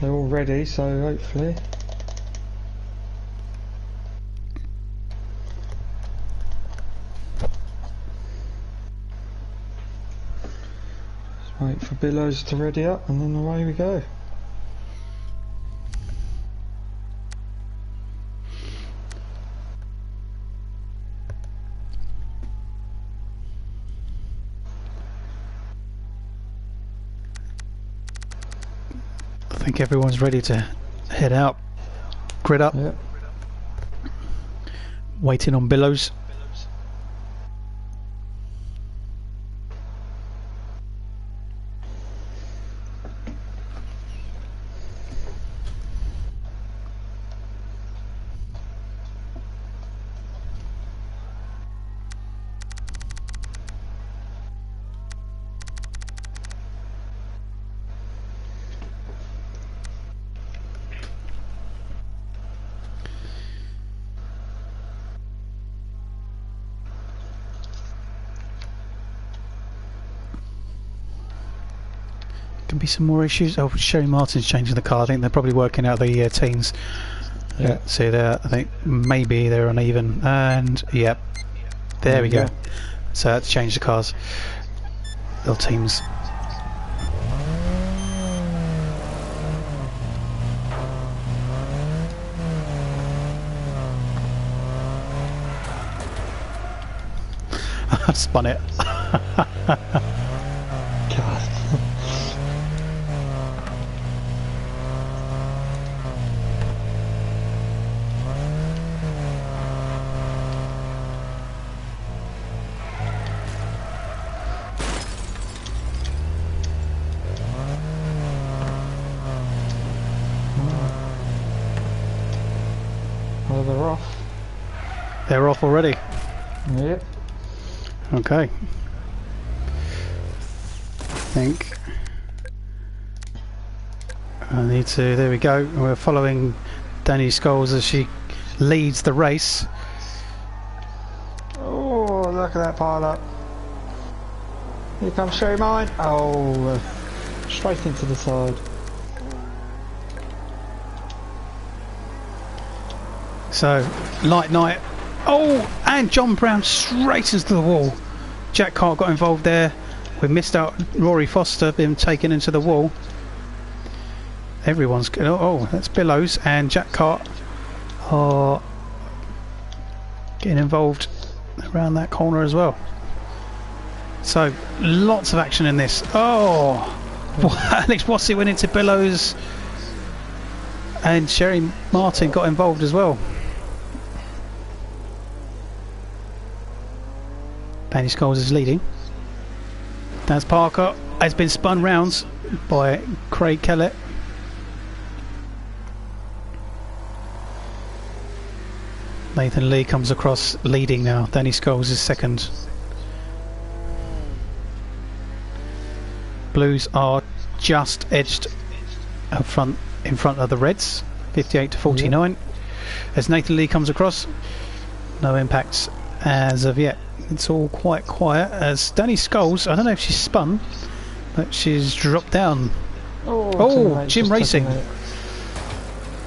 they're all ready, so hopefully. Wait for Billows to ready up and then away we go. I think everyone's ready to head out. Grid up. Yep. Waiting on Billows. Could be some more issues. Oh, Sherry Martin's changing the car. I think they're probably working out the teams. Yeah. See there, I think maybe they're uneven. And yep, there we go. So that's changed the cars. Little teams. I've spun it. God. Oh, they're off. They're off already. Yep. Okay. I think I need to. There we go. We're following Danny Scholes as she leads the race. Oh, look at that pile up. Here comes Sherry Mine. Oh, straight into the side. So, Light Night. Oh, and John Brown straight into the wall. Jack Cart got involved there. We missed out Rory Foster being taken into the wall. Everyone's... Oh, that's Billows and Jack Cart are getting involved around that corner as well. So, lots of action in this. Oh! Alex Wassey went into Billows and Sherry Martin got involved as well. Danny Scholes is leading. Daz Parker has been spun round by Craig Kellett. Nathan Lee comes across leading now. Danny Scholes is second. Blues are just edged in front of the Reds, 58 to 49. As Nathan Lee comes across, no impacts as of yet. It's all quite quiet as Danny Scholes, I don't know if she's spun, but she's dropped down. Oh, Jim Racing.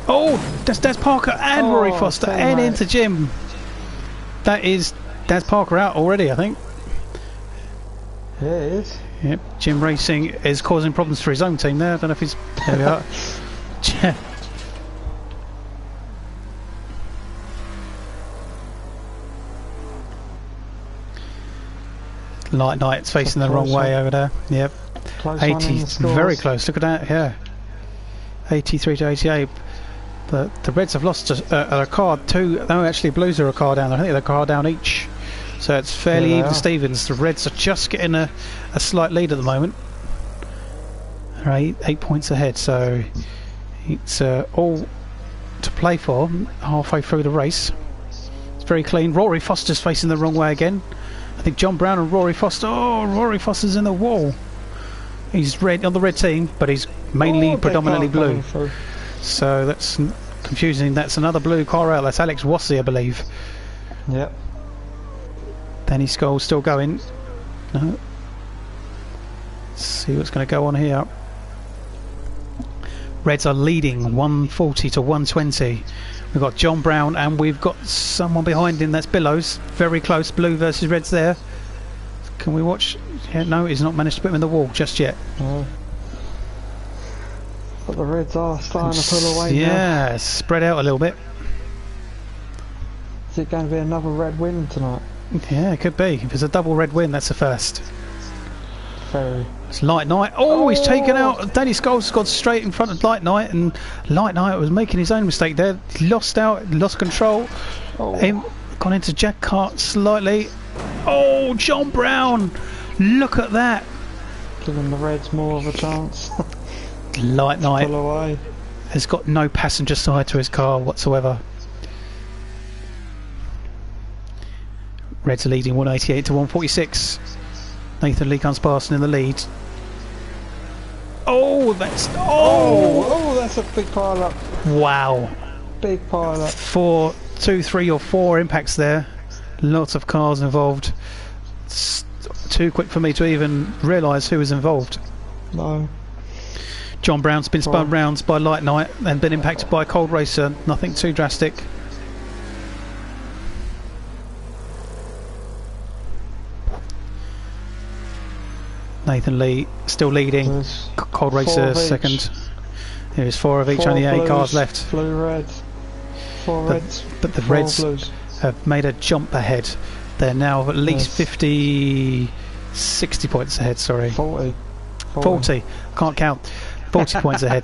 Oh, that's Daz Parker and Rory Foster and into Jim. That is Daz Parker out already, I think. Yeah, it is. Yep, Jim Racing is causing problems for his own team there. I don't know if he's... There we are. Light Night's facing the wrong way over there. Yep. 80, very close. Look at that. Yeah. 83 to 88. But the Reds have lost a card too. No, actually, Blues are a card down. I think they're a card down each. So it's fairly even Stevens. The Reds are just getting a slight lead at the moment. Right, 8 points ahead. So it's all to play for halfway through the race. It's very clean. Rory Foster's facing the wrong way again. I think John Brown and Rory Foster. Oh, Rory Foster's in the wall. He's red on the red team, but he's mainly predominantly blue. So that's confusing. That's another blue car out. That's Alex Wassey, I believe. Yep. Danny Scholes still going. No. Let's see what's going to go on here. Reds are leading 140 to 120. We've got John Brown and we've got someone behind him. That's Billows. Very close. Blue versus Reds there. Can we watch? Yeah, no, he's not managed to put him in the wall just yet. No. But the Reds are starting to pull away now. Yeah, spread out a little bit. Is it going to be another red win tonight? Yeah, it could be. If it's a double red win, that's the first. Very. It's Light Night. Oh, he's taken out. Danny Scholes has gone straight in front of Light Night, and Light Night was making his own mistake there. He lost out, lost control. Gone into Jack Cart slightly. Oh, John Brown. Look at that. Giving the Reds more of a chance. Light Night pull away. Has got no passenger side to his car whatsoever. Reds are leading 188 to 146. Nathan Lee comes past in the lead. Oh, that's that's a big pile up. Wow. Big pile up. 2, 3 or 4 impacts there. Lots of cars involved. It's too quick for me to even realise who was involved. No. John Brown's been spun round by Light Knight and been impacted by Cold Racer. Nothing too drastic. Nathan Lee still leading. Cold Racer second. There's 4 of each, only 8 cars left. Blue, red. 4 reds. But the Reds have made a jump ahead. They're now at least 50, 60 points ahead, sorry. 40. Can't count. 40 points ahead.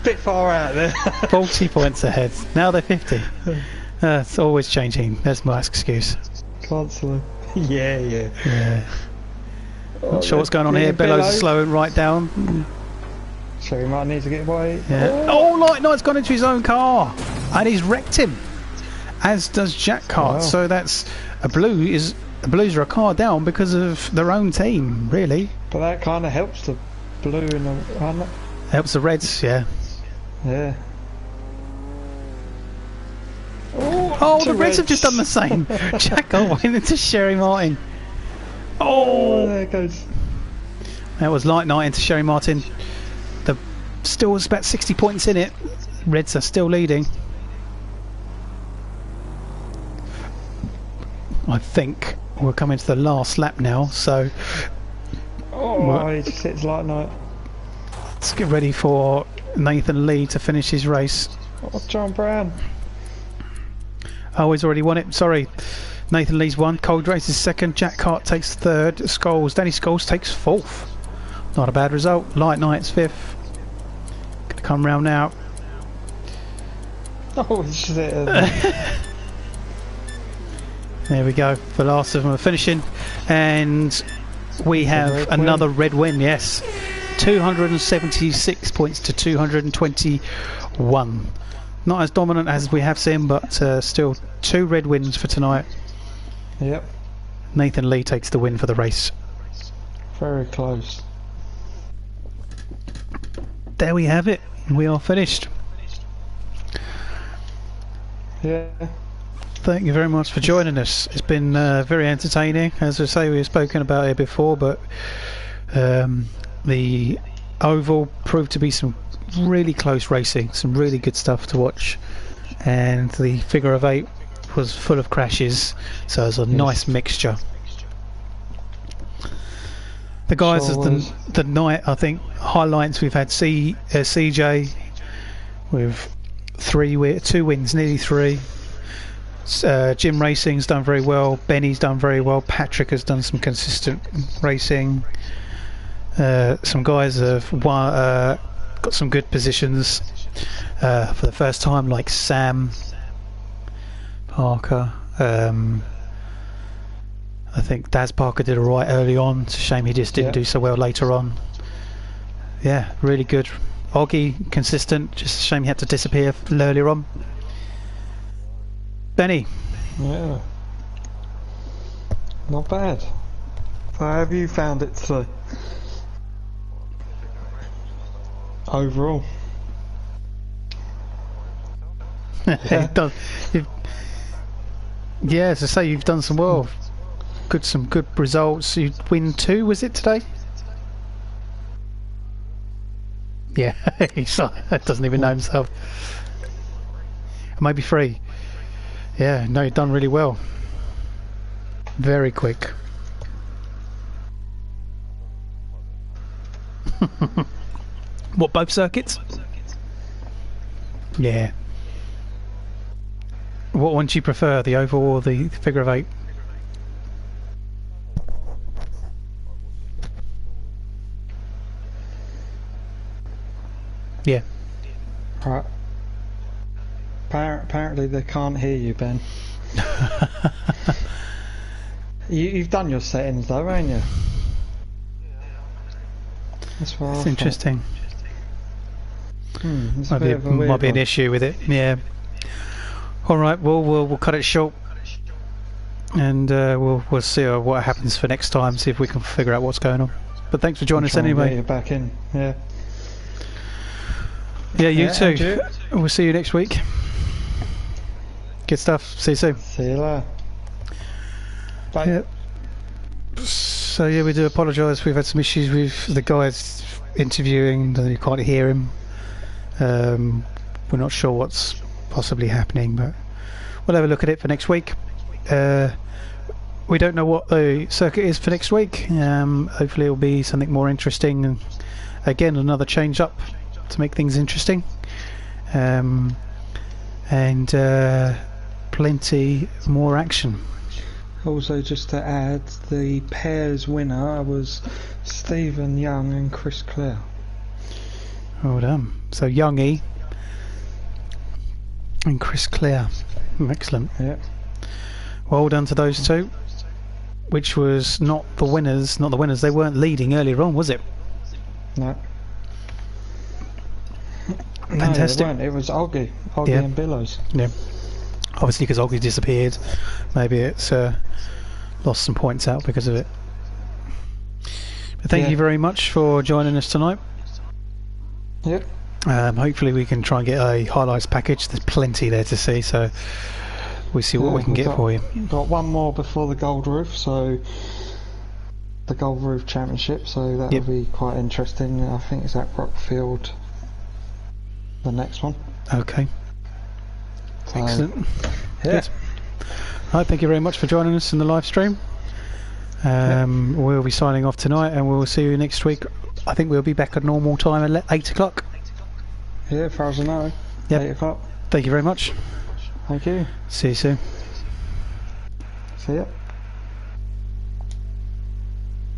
Bit far out there. 40 points ahead. Now they're 50. It's always changing. That's my excuse. Constantly. Yeah. Not sure what's going on here. Bellows is slowing right down. So he might need to get away. Yeah. Oh, Light Knight's gone into his own car, and he's wrecked him. As does Jack Cart. Wow. So that's the Blues are a car down because of their own team, really. But that kind of helps the Blue in the. Helps the Reds, yeah. Yeah. Oh, the Reds have just done the same. Jack Cart went into Sherry Martin. Oh, there it goes. That was Light Knight into Sherry Martin. Still was about 60 points in it. Reds are still leading. I think we're coming to the last lap now, so he just hits Light Knight. Let's get ready for Nathan Lee to finish his race. Oh, John Brown. Oh, he's already won it. Sorry. Nathan Lee's won. Cold Race is second. Jack Cart takes third. Danny Scholes takes fourth. Not a bad result. Light Knight's fifth. Gonna come round now. Oh shit. There we go. The last of them are finishing, and we have another red win. Yes, 276 points to 221. Not as dominant as we have seen, but still 2 red wins for tonight. Yep. Nathan Lee takes the win for the race. Very close. There we have it. We are finished. Yeah. Thank you very much for joining us. It's been very entertaining. As I say, we've spoken about it before, but the Oval proved to be some really close racing, some really good stuff to watch, and the figure of 8 was full of crashes, so it was a nice mixture. The guys of the night, I think, highlights, we've had CJ with 2 wins, nearly 3. Jim Racing's done very well. Benny's done very well. Patrick has done some consistent racing. Some guys have got some good positions for the first time, like Sam Parker. I think Daz Parker did alright early on. It's a shame he just didn't do so well later on. Yeah, really good. Oggy, consistent. Just a shame he had to disappear earlier on. Benny. Yeah. Not bad. So how have you found it today? Overall. Yeah, as I say, you've done some well. Some good results. You win 2, was it today? Yeah, he doesn't even know himself. Maybe 3. Yeah, no, you've done really well. Very quick. What, both circuits? Yeah. What one do you prefer, the oval or the figure of 8? Yeah. Right. Apparently they can't hear you, Ben. You've done your settings though, haven't you? That's interesting. Might be an issue with it. Yeah. All right. Well, we'll cut it short, and we'll see what happens for next time. See if we can figure out what's going on. But thanks for joining us anyway. You're back in. Yeah. Yeah, you too. We'll see you next week. Good stuff. See you soon. See you later. Bye. Yeah. So yeah, we do apologise. We've had some issues with the guys interviewing. You can't hear him. We're not sure what's possibly happening, but we'll have a look at it for next week. We don't know what the circuit is for next week. Hopefully it'll be something more interesting, and again another change up to make things interesting, and plenty more action. Also, just to add, the pairs winner was Stephen Young and Chris Clare. Well done. So Youngie and Chris Clare. Excellent. Yeah. Well done to those two. Which was not the winners. Not the winners. They weren't leading earlier on, was it? No. Fantastic. No, it was Oggy yeah. and Billows. Yeah. Obviously, because Oggy disappeared, maybe it's lost some points out because of it. But thank you very much for joining us tonight. Yep. Hopefully we can try and get a highlights package. There's plenty there to see, so we'll see what we can get for you. Got one more before the Gold Roof, so the Gold Roof Championship, so that will be quite interesting. I think it's at Brockfield, the next one. Okay. So, excellent. Yeah. Good. Right, thank you very much for joining us in the live stream. We'll be signing off tonight, and we'll see you next week. I think we'll be back at normal time at 8 o'clock. Yeah, as far as I know. Yep. 8 o'clock. Thank you very much. Thank you. See you soon. See ya.